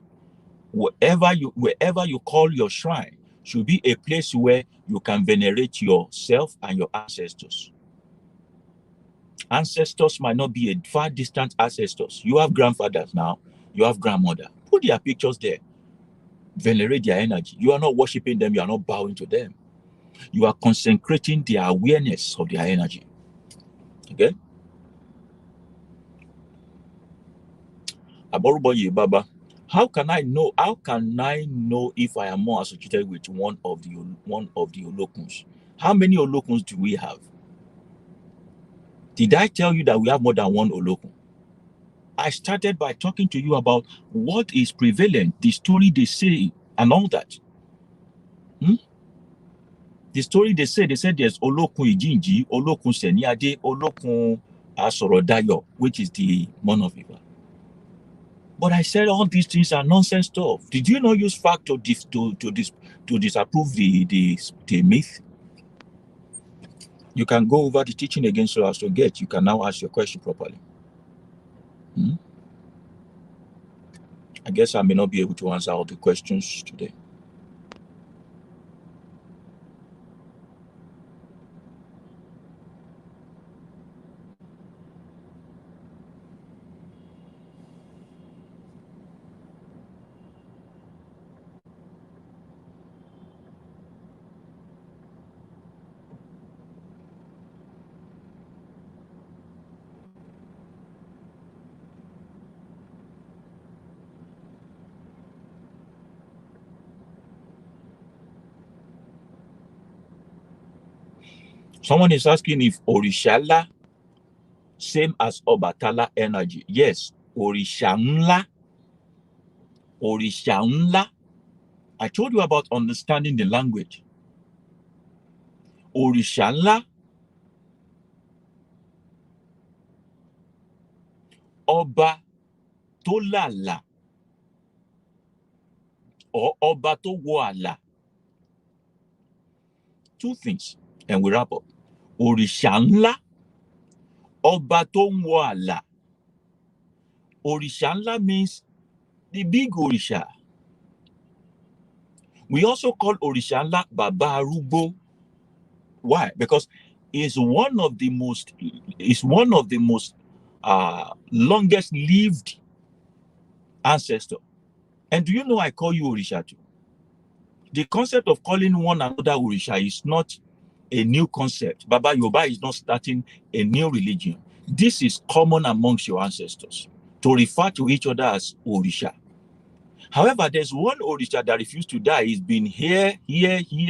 Wherever you call your shrine should be a place where you can venerate yourself and your ancestors. Ancestors might not be a far distant ancestors. You have grandfathers now, you have grandmother. Put their pictures there. Venerate their energy. You are not worshiping them, you are not bowing to them. You are consecrating their awareness of their energy. Okay? Aboruboye Baba, how can I know if I am more associated with one of the Olokuns? How many Olokuns do we have? Did I tell you that we have more than one Olokun? I started by talking to you about what is prevalent, the story they say, and all that. The story they said there's Olokun Ijinji, Olokun Seniade, Olokun Asorodayo, which is the Mon of Iba. But I said all these things are nonsense stuff. Did you not use fact to disapprove the myth? You can go over the teaching again so as to get. You can now ask your question properly. I guess I may not be able to answer all the questions today. Someone is asking if Orishala same as Obatala energy. Yes, Orishanla. Orishanla. I told you about understanding the language. Orishanla. Oba tó làlà or Oba tó wọ àlà. Two things, and we wrap up. Òrìṣà ńlá, Ọba tó ń wọ àlà. Òrìṣà ńlá means the big Òrìṣà. We also call Òrìṣà ńlá Bàbá Arúgbó. Why? Because it's one of the most longest lived ancestor. And do you know I call you Òrìṣà too? The concept of calling one another Òrìṣà is not a new concept. Baba Yooba is not starting a new religion. This is common amongst your ancestors to refer to each other as Òrìṣà. However, there's one Òrìṣà that refused to die. He's been here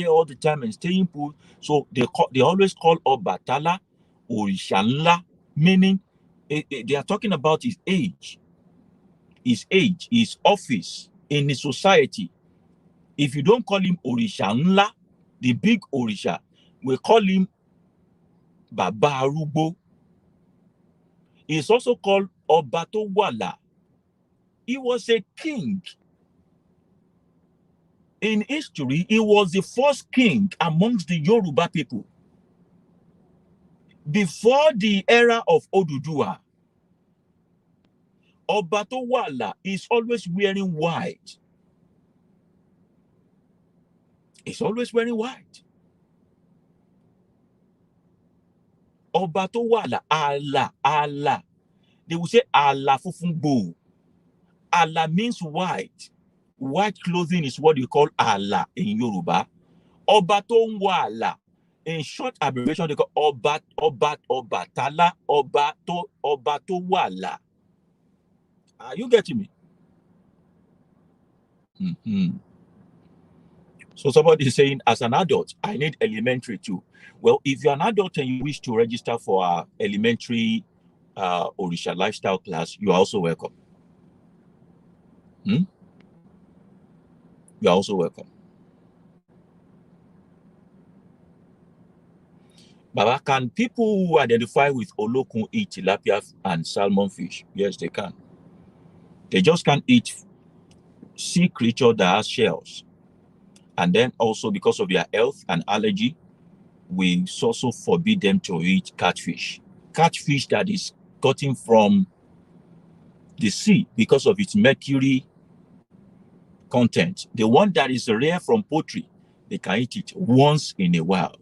all the time and staying put. So they always call Ọbàtálá Òrìṣà ńlá, meaning they are talking about his age, his office in the society. If you don't call him Òrìṣà ńlá, the big Òrìṣà, we call him Bàbá Arúgbó. He is also called Ọba tó wàlà. He was a king. In history, he was the first king amongst the Yoruba people. Before the era of Oduduwa, Ọba tó wàlà is always wearing white. He's always wearing white. Ọba tó wàlà, àlà. They will say àlà funfun gbò. Àlà means white. White clothing is what you call àlà in Yoruba. Ọba tó ń wọ àlà. In short abbreviation, they call Ọbàtálá, Ọba tó wàlà. Are you getting me? Mm-hmm. So somebody is saying, as an adult, I need elementary too. Well, if you're an adult and you wish to register for our elementary Orisha lifestyle class, you are also welcome. You are also welcome. Baba, can people who identify with Olokun eat tilapia and salmon fish? Yes, they can. They just can't eat sea creature that has shells. And then also because of their health and allergy, we also forbid them to eat catfish. Catfish that is gotten from the sea because of its mercury content. The one that is rare from poultry, they can eat it once in a while.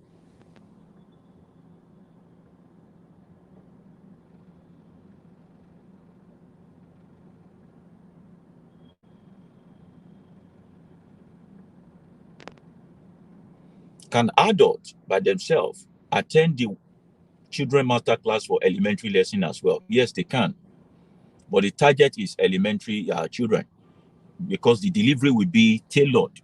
Can adults by themselves attend the children master class for elementary lesson as well? Yes, they can. But the target is elementary children, because the delivery will be tailored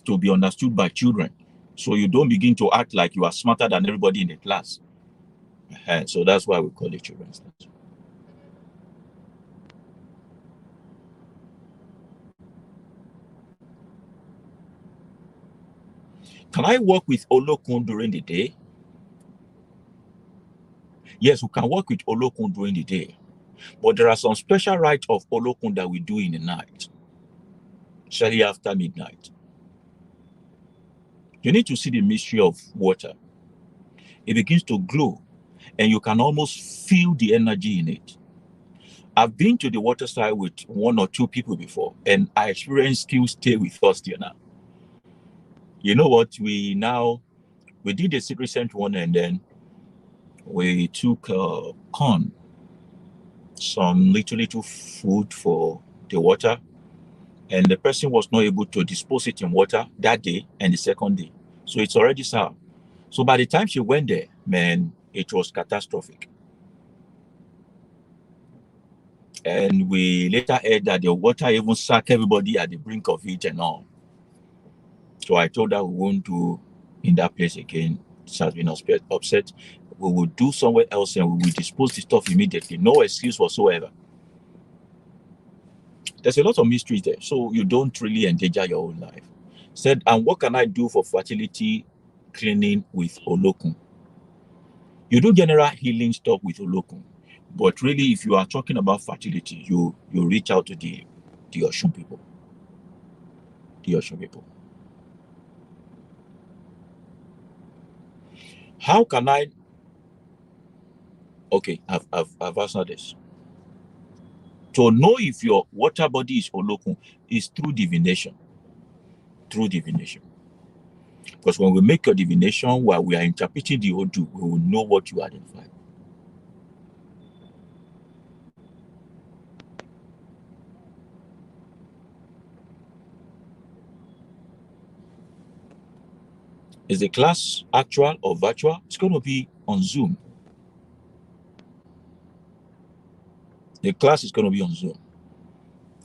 to be understood by children. So you don't begin to act like you are smarter than everybody in the class. So that's why we call it children's class. Can I work with Olokun during the day? Yes, we can work with Olokun during the day. But there are some special rites of Olokun that we do in the night, especially after midnight. You need to see the mystery of water. It begins to glow, and you can almost feel the energy in it. I've been to the water side with one or two people before, and I experienced still stay with us till now. You know what? We did a secret scent one, and then we took corn, some little food for the water, and the person was not able to dispose it in water that day and the second day. So it's already sour. So by the time she went there, man, it was catastrophic. And we later heard that the water even sucked everybody at the brink of it and all. So I told her we won't do in that place again has been upset, we will do somewhere else and we will dispose the stuff immediately. No excuse whatsoever. There's a lot of mysteries there, so you don't really endanger your own life. Said, and what can I do for fertility cleaning with Olokun? You do general healing stuff with Olokun, but really, if you are talking about fertility, you reach out to the Oshun people. The Oshun people. How can I? Okay, I've answered this. To know if your water body is Olokun is through divination. Through divination. Because when we make your divination, while we are interpreting the Odu, we will know what you identify. Is the class actual or virtual? It's going to be on Zoom. The class is going to be on Zoom.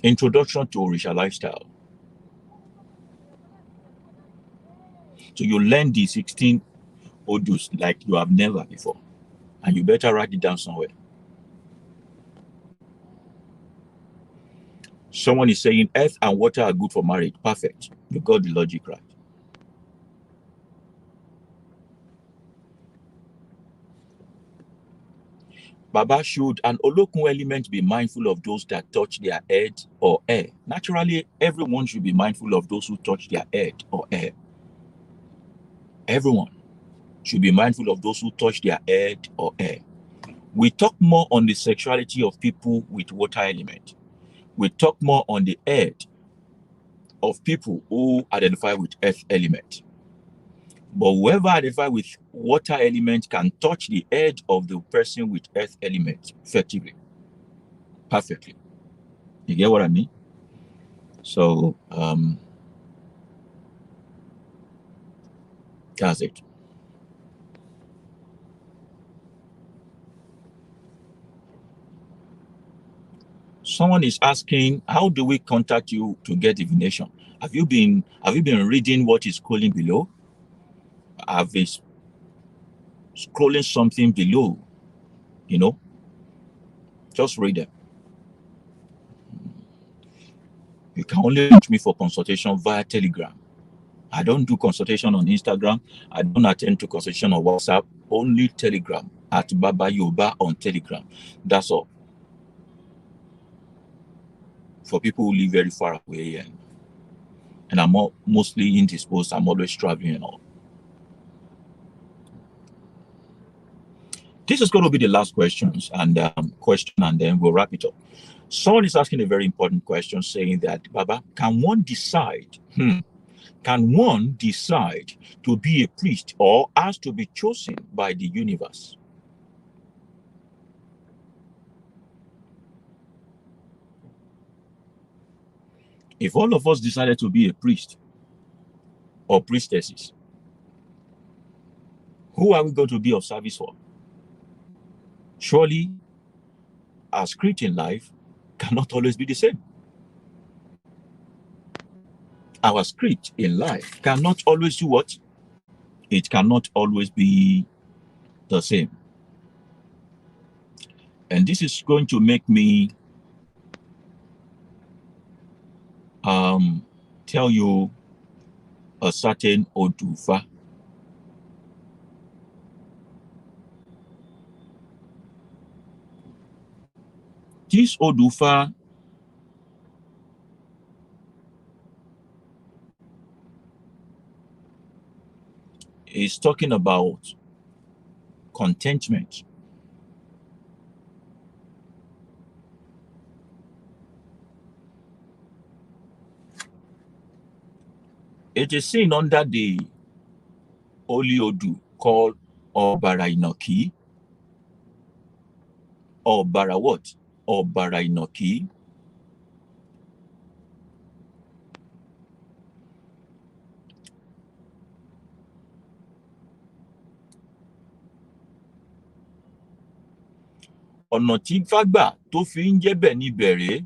Introduction to Orisha lifestyle. So you learn the 16 Odus like you have never before. And you better write it down somewhere. Someone is saying earth and water are good for marriage. Perfect. You got the logic right. Baba, should an Olokun element be mindful of those that touch their head or air? Naturally, everyone should be mindful of those who touch their head or air. Everyone should be mindful of those who touch their head or air. We talk more on the sexuality of people with water element. We talk more on the head of people who identify with earth element. But whoever identifies with water element can touch the head of the person with earth element effectively, perfectly. You get what I mean? So that's it. Someone is asking, how do we contact you to get divination? Have you been reading what is scrolling below? Have been scrolling something below, you know? Just read them. You can only reach me for consultation via Telegram. I don't do consultation on Instagram. I don't attend to consultation on WhatsApp. Only Telegram at Baba Yooba on Telegram. That's all. For people who live very far away and I'm mostly indisposed, I'm always traveling and all. This is going to be the last questions and then we'll wrap it up. Someone is asking a very important question, saying that, Baba, can one decide? Can one decide to be a priest or has to be chosen by the universe? If all of us decided to be a priest or priestesses, who are we going to be of service for? Surely, our script in life cannot always be the same. Our script in life cannot always do what? It cannot always be the same. And this is going to make me tell you a certain Odufa. This Odufa is talking about contentment. It is seen under the Holy Odu called Obara Inoki. Obara what? Obara Inoki. Ọ̀nà tí Fágbà tó fi ń jẹ́bẹ̀ ní bẹ̀rẹ̀.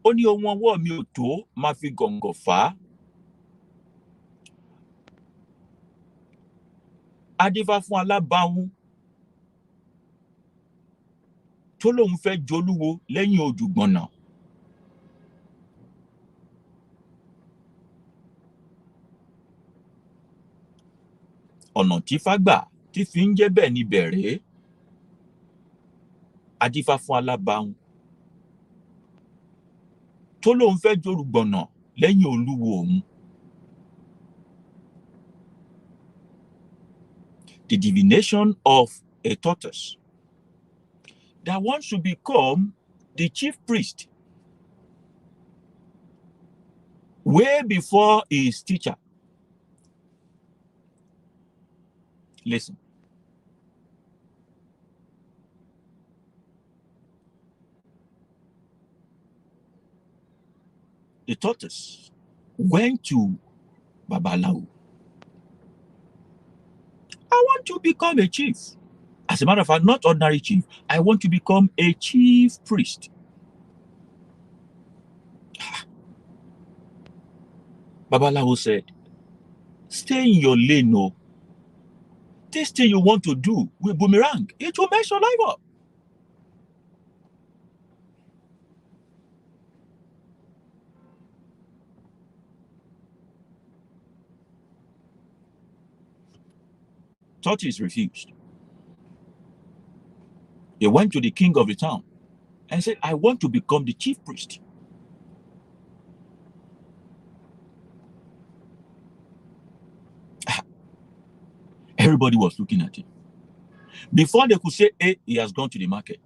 ó ní ohun ọwọ́ mi ò tó máa fi gọ̀ǹgọ̀ fà á. Adífá fún alábàáhùn tó lóun fẹ́ jolúwo lẹ́yìn òjùgbọ̀nà. Ọ̀nà tí fágbà tí fi ń jẹ́ bẹ́ẹ̀ ni bẹ̀rẹ̀. Adífá fún alábàáhùn tó lóun fẹ́ jolùgbọ̀nà lẹ́yìn olúwo òun. The divination of a tortoise that wants to become the chief priest way before his teacher. Listen. The tortoise went to Babalawo. I want to become a chief. As a matter of fact, not ordinary chief. I want to become a chief priest. Babalawo said, stay in your lane, no. This thing you want to do will boomerang. It will mess your life up. Tortoise refused. He went to the king of the town and said, I want to become the chief priest. Everybody was looking at him. Before they could say, hey, he has gone to the market.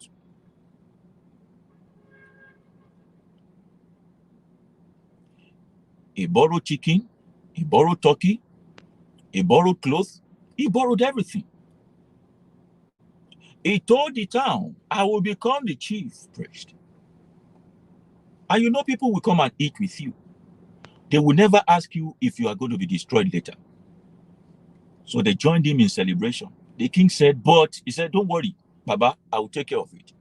He borrowed chicken, he borrowed turkey, he borrowed clothes, he borrowed everything. He told the town, I will become the chief priest. And you know, people will come and eat with you. They will never ask you if you are going to be destroyed later. So they joined him in celebration. The king said, but he said, don't worry, Baba, I will take care of it.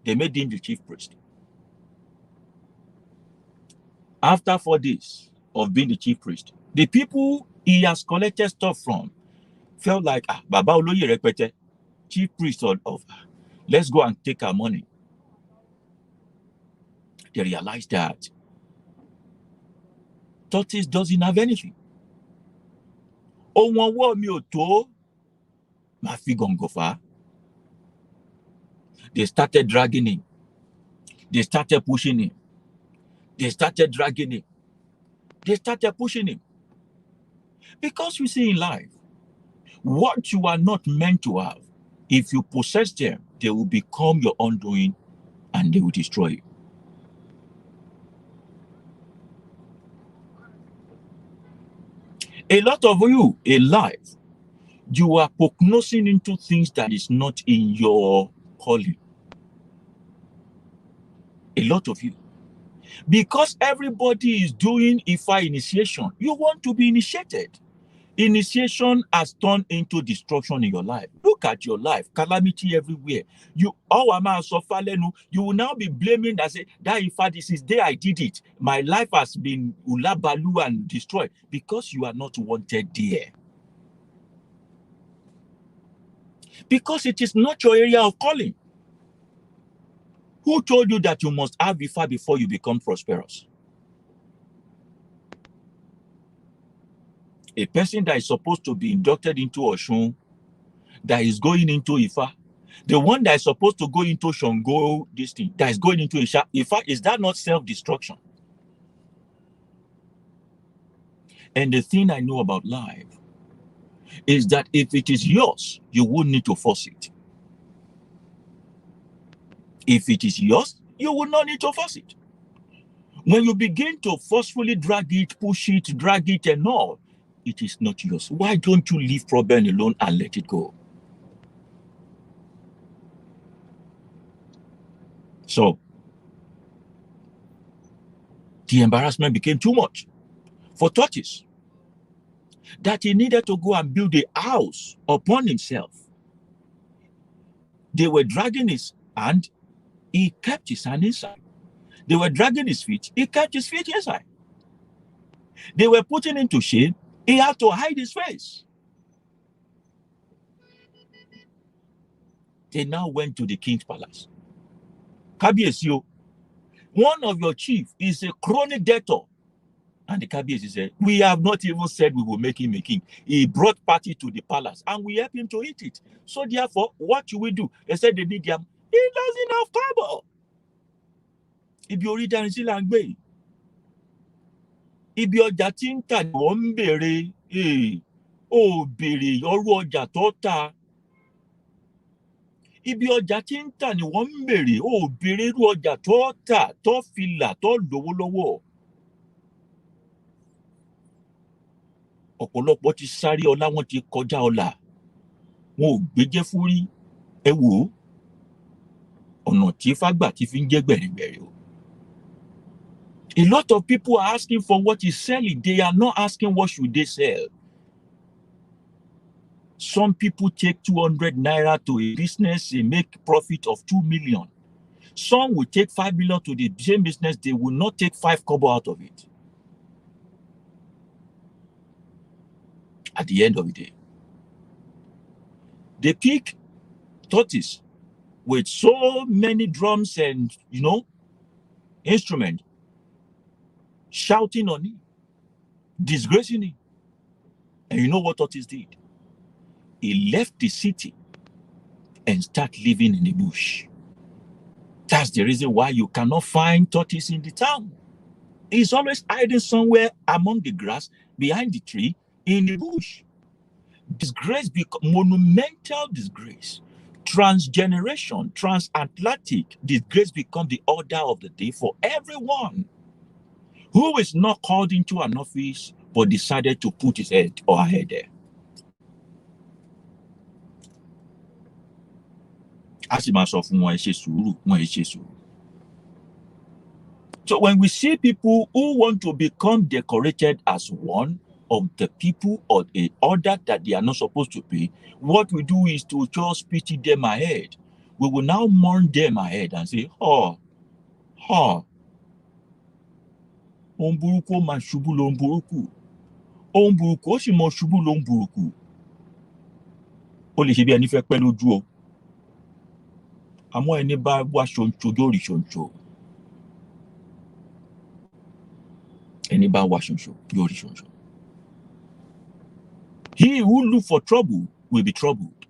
They made him the chief priest. After 4 days of being the chief priest, the people he has collected stuff from felt like, Baba Oloye Repete, chief priest of let's go and take our money. They realized that tortoise doesn't have anything. Ohun ọwọ́ mi ò tó máa fi gọ̀ǹgọ̀ fà á. They started dragging him. They started pushing him. They started dragging him. They started pushing him. Because you see in life, what you are not meant to have, if you possess them, they will become your undoing and they will destroy you. A lot of you in life, you are prognosing into things that is not in your calling. A lot of you. Because everybody is doing Ifa initiation, you want to be initiated. Initiation has turned into destruction in your life. Look at your life, calamity everywhere. You will now be blaming that say that Ifa, this is day I did it. My life has been ulabalu and destroyed because you are not wanted there. Because it is not your area of calling. Who told you that you must have Ifa before you become prosperous? A person that is supposed to be inducted into Oshun, that is going into Ifa, the one that is supposed to go into Shango, this thing, that is going into Ifa, is that not self-destruction? And the thing I know about life is that if it is yours, you won't need to force it. If it is yours, you will not need to force it. When you begin to forcefully drag it, push it, drag it and all, it is not yours. Why don't you leave problem alone and let it go? So, the embarrassment became too much for tortoise that he needed to go and build a house upon himself. They were dragging his hand. He kept his hand inside. They were dragging his feet. He kept his feet inside. They were putting him to shame. He had to hide his face. They now went to the king's palace. Kabiyesi, one of your chief is a chronic debtor. And the Kabiyesi said, we have not even said we will make him a king. He brought party to the palace and we help him to eat it. So therefore, what should we do? They said they need them. He doesn't have trouble. Ibi orí darin sí là ń gbé. Ibi ọjà tí ń tà ni wọ́n ń béèrè. Ó béèrè ọrú ọjà tó tà. Ibi ọjà tí ń tà ni wọ́n ń béèrè. Ó béèrè irú ọjà tó tà, tó fi là, tó lówó lọ́wọ́. Ọ̀pọ̀lọpọ̀ ti sáré ọlá, wọ́n ti kọjá ọlá. Wọn ò gbéjẹ́ fúrí. Ẹ wò ó. Ọ̀nà tí fágbà ti fi ń jẹ́ gbẹ̀rìngbẹ̀rì o. A lot of people are asking for what he's selling. They are not asking what should they sell. Some people take 200 naira to a business and make profit of 2 million. Some will take 5 million to the same business. They will not take 5 kobo out of it. At the end of the day, they pick tortoise with so many drums and, instruments, shouting on him, disgracing him. And you know what tortoise did? He left the city and started living in the bush. That's the reason why you cannot find tortoise in the town. He's always hiding somewhere among the grass, behind the tree, in the bush. Disgrace, monumental disgrace. Transgeneration, transatlantic disgrace become the order of the day for everyone who is not called into an office but decided to put his head or her head there. So when we see people who want to become decorated as one of the people or a order that they are not supposed to be, what we do is to just pity them ahead. We will now mourn them ahead and say, Omburuku ma shubu lomburuku. Omburuku o si mo shubu lomburuku. O le se bi ẹni fẹ́ pẹ́ lójú o. Àmọ́ ẹni bá wá ṣonṣo yóò rí ṣonṣo. Ẹni bá wá ṣonṣo yóò rí ṣonṣo. He who look for trouble will be troubled.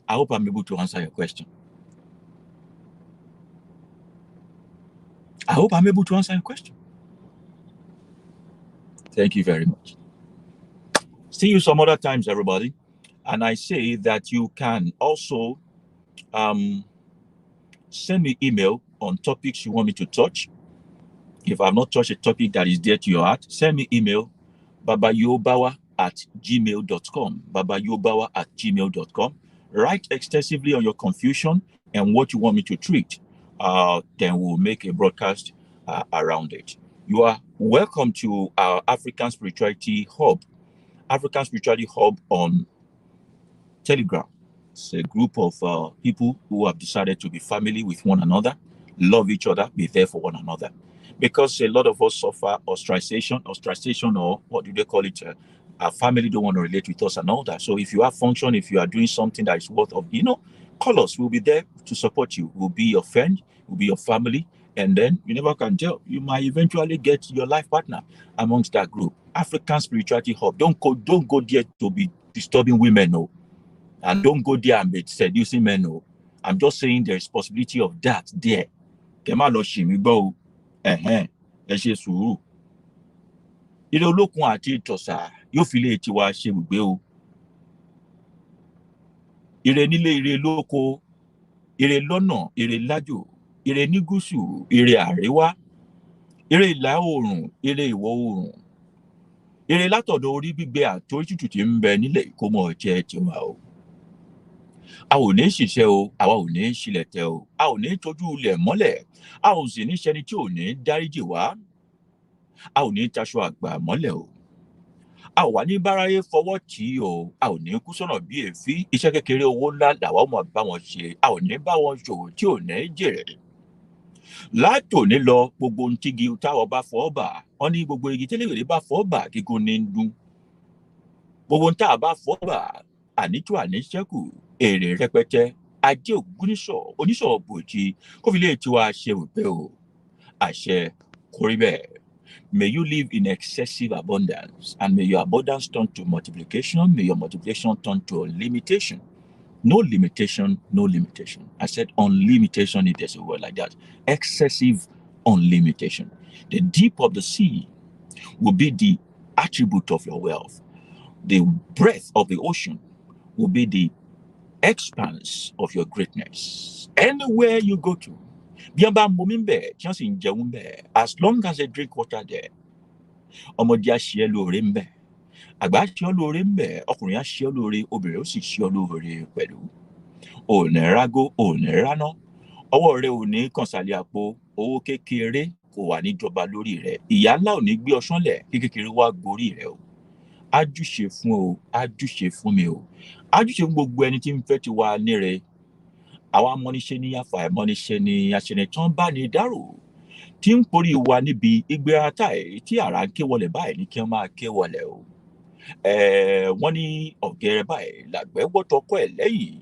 I hope I'm able to answer your question. I hope I'm able to answer your question. Thank you very much. See you some other times, everybody. And I say that you can also send me email on topics you want me to touch. If I've not touched a topic that is dear to your heart, send me email, babayobawa@gmail.com, babayobawa@gmail.com. Write extensively on your confusion and what you want me to treat. Then we'll make a broadcast around it. You are welcome to our African Spirituality Hub. African Spirituality Hub on Telegram. It's a group of people who have decided to be family with one another, love each other, be there for one another. Because a lot of us suffer ostracization, or what do they call it? Our family don't want to relate with us and all that. So if you have function, if you are doing something that is worth of, call us. We'll be there to support you. We'll be your friend, we'll be your family. And then you never can tell. You might eventually get your life partner amongst that group. African Spirituality Hub. Don't go there to be disturbing women, no. And don't go there and be seducing men, no. I'm just saying there's possibility of that there. Kema lo shimi go. Ẹ ṣe sùúrù. Ire Olokun àti Ìtọ̀sà yóò fi lé tiwa ṣe gbé o. Ire nílé, ire lóko, ire lọ́nà, ire lájò, ire ní gúúsù, ire àríwá, ire ìlà oòrùn, ire ìwọ̀ oòrùn, ire látọ̀dọ̀ orí gbígbẹ àti orí tútù tí ń bẹ nílẹ̀ kó mọ̀ jẹ́ tiwa o. A ò ní ṣiṣẹ́ o, àwa ò ní ṣílẹ̀ tẹ o, a ò ní tójú ilẹ̀ mọ́lẹ̀, a ò sì ní ṣẹni tí ò ní dáríjì wá, a ò ní taṣọ àgbà mọ́lẹ̀ o, a ò wá ní báráyé fọwọ́ tì í o, a ò ní kú sọ́nà bí èéfín, iṣẹ́ kékeré owó ńlá làwa ò mọ̀ bá wọn ṣe, a ò ní bá wọn ṣòwò tí ò ní jèrè. látòní lọ gbogbo ohun tí igi táwọn bá fọ́ bà wọ́n ní gbogbo igi tẹ́lẹ̀wèrè bá fọ́ bà gígùn ní dún gbogbo ohun tá a bá fọ́ bà ànító àníṣẹ́kù èrè rẹpẹtẹ ajé ògúnníṣọ̀ oníṣọ̀ bòjì kó fi lè tiwa ṣe wípé o àṣẹ kò rí bẹ́ẹ̀. May you live in excessive abundance, and may your abundance turn to multiplication. May your multiplication turn to limitation. No limitation, no limitation. I said unlimitation, if there's a word like that. Excessive unlimitation. The deep of the sea will be the attribute of your wealth. The breadth of the ocean will be the expanse of your greatness. Anywhere you go to, as long as they drink water there, ọmọdé á ṣe ẹ́ lóore ń bẹ̀, àgbà á ṣe ọ́ lóore ń bẹ̀, ọkùnrin á ṣe ọ́ lóore, obìnrin ó sì ṣe ọ́ lóore pẹ̀lú. Ò ní rágó, ò ní ráná, ọwọ́ rẹ ò ní kànsálẹ̀ àpò, owó kékeré kò wà níjọba lórí rẹ, ìyá ńlá ò ní gbé ọ ṣánlẹ̀ kí kékeré wá gborí rẹ o. Ájúṣe fún o, ájúṣe fún mi o, ájúṣe fún gbogbo ẹni tí ń fẹ́ ti wá níre. Àwa amọ́niṣe ní àfàìmọ́niṣe ní aṣẹnitán bá ní dárò tí ń porí wa níbi igbe ata ẹ̀ tí àrà ń ké wọlẹ̀ báyìí ní kí wọ́n máa ké wọlẹ̀ o. Wọ́n ní ọ̀gẹ̀rẹ̀ báyìí làgbẹ̀ wọ́tọ̀kọ́ ẹ̀ lẹ́yìn.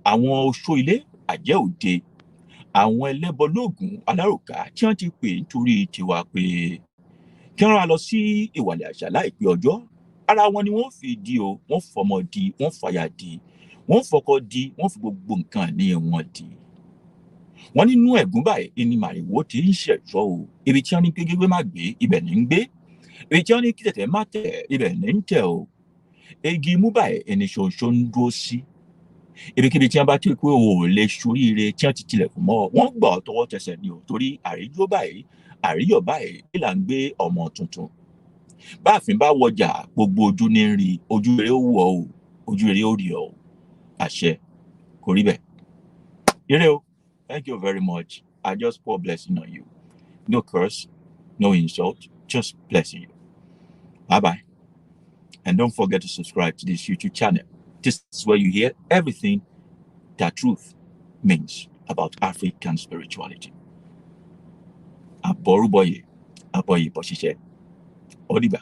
Àwọn oṣó ilé àjẹ́ òde, àwọn ẹlẹ́bọ lóògùn aláròká tí wọ́n ti pè nítorí tiwa pé kí wọ́n rán lọ sí ìwàlẹ̀ àṣà láìpẹ́ ọjọ́. Ara wọn ni wọ́n fi di o, wọ́n fọmọ di, wọ́n fàyà di, wọ́n fọkọ di, wọ́n fi gbogbo nǹkan ní wọn di. Wọ́n nínú ẹ̀gún báyìí ni màrìwò ti ń ṣẹ̀ṣọ́ o. Ibi tí wọ́n ní gbégbé má gbé, ibẹ̀ ní ń gbé. Ibi tí wọ́n ní kí tẹ̀tẹ̀ má tẹ̀, ibẹ̀ ní ń tẹ̀ o. Igi imú báyìí ẹni ṣoṣo ń dúró sí. Ibikíbi tí wọ́n bá tí pé o ò lè ṣoríire tí wọ́n ti tilẹ̀kùn mọ́, wọ́n gbà ọ́ tọwọ́ tẹsẹ̀ ni o. Torí àríjó báyìí, àríyọ̀ báyìí là ń gbé ọmọ tuntun. Báàfin bá wọjà, gbogbo ojú ní ń rí, ojú rere ó wọ̀ o, ojú rere ó rí ọ o. Àṣẹ kò rí bẹ́ẹ̀. Ire o. Thank you very much. I just pour blessing on you. No curse, no insult, just blessing you. Bye-bye. And don't forget to subscribe to this YouTube channel. This is where you hear everything that truth means about African spirituality. Aboruboye, aboye bosise. Odiba.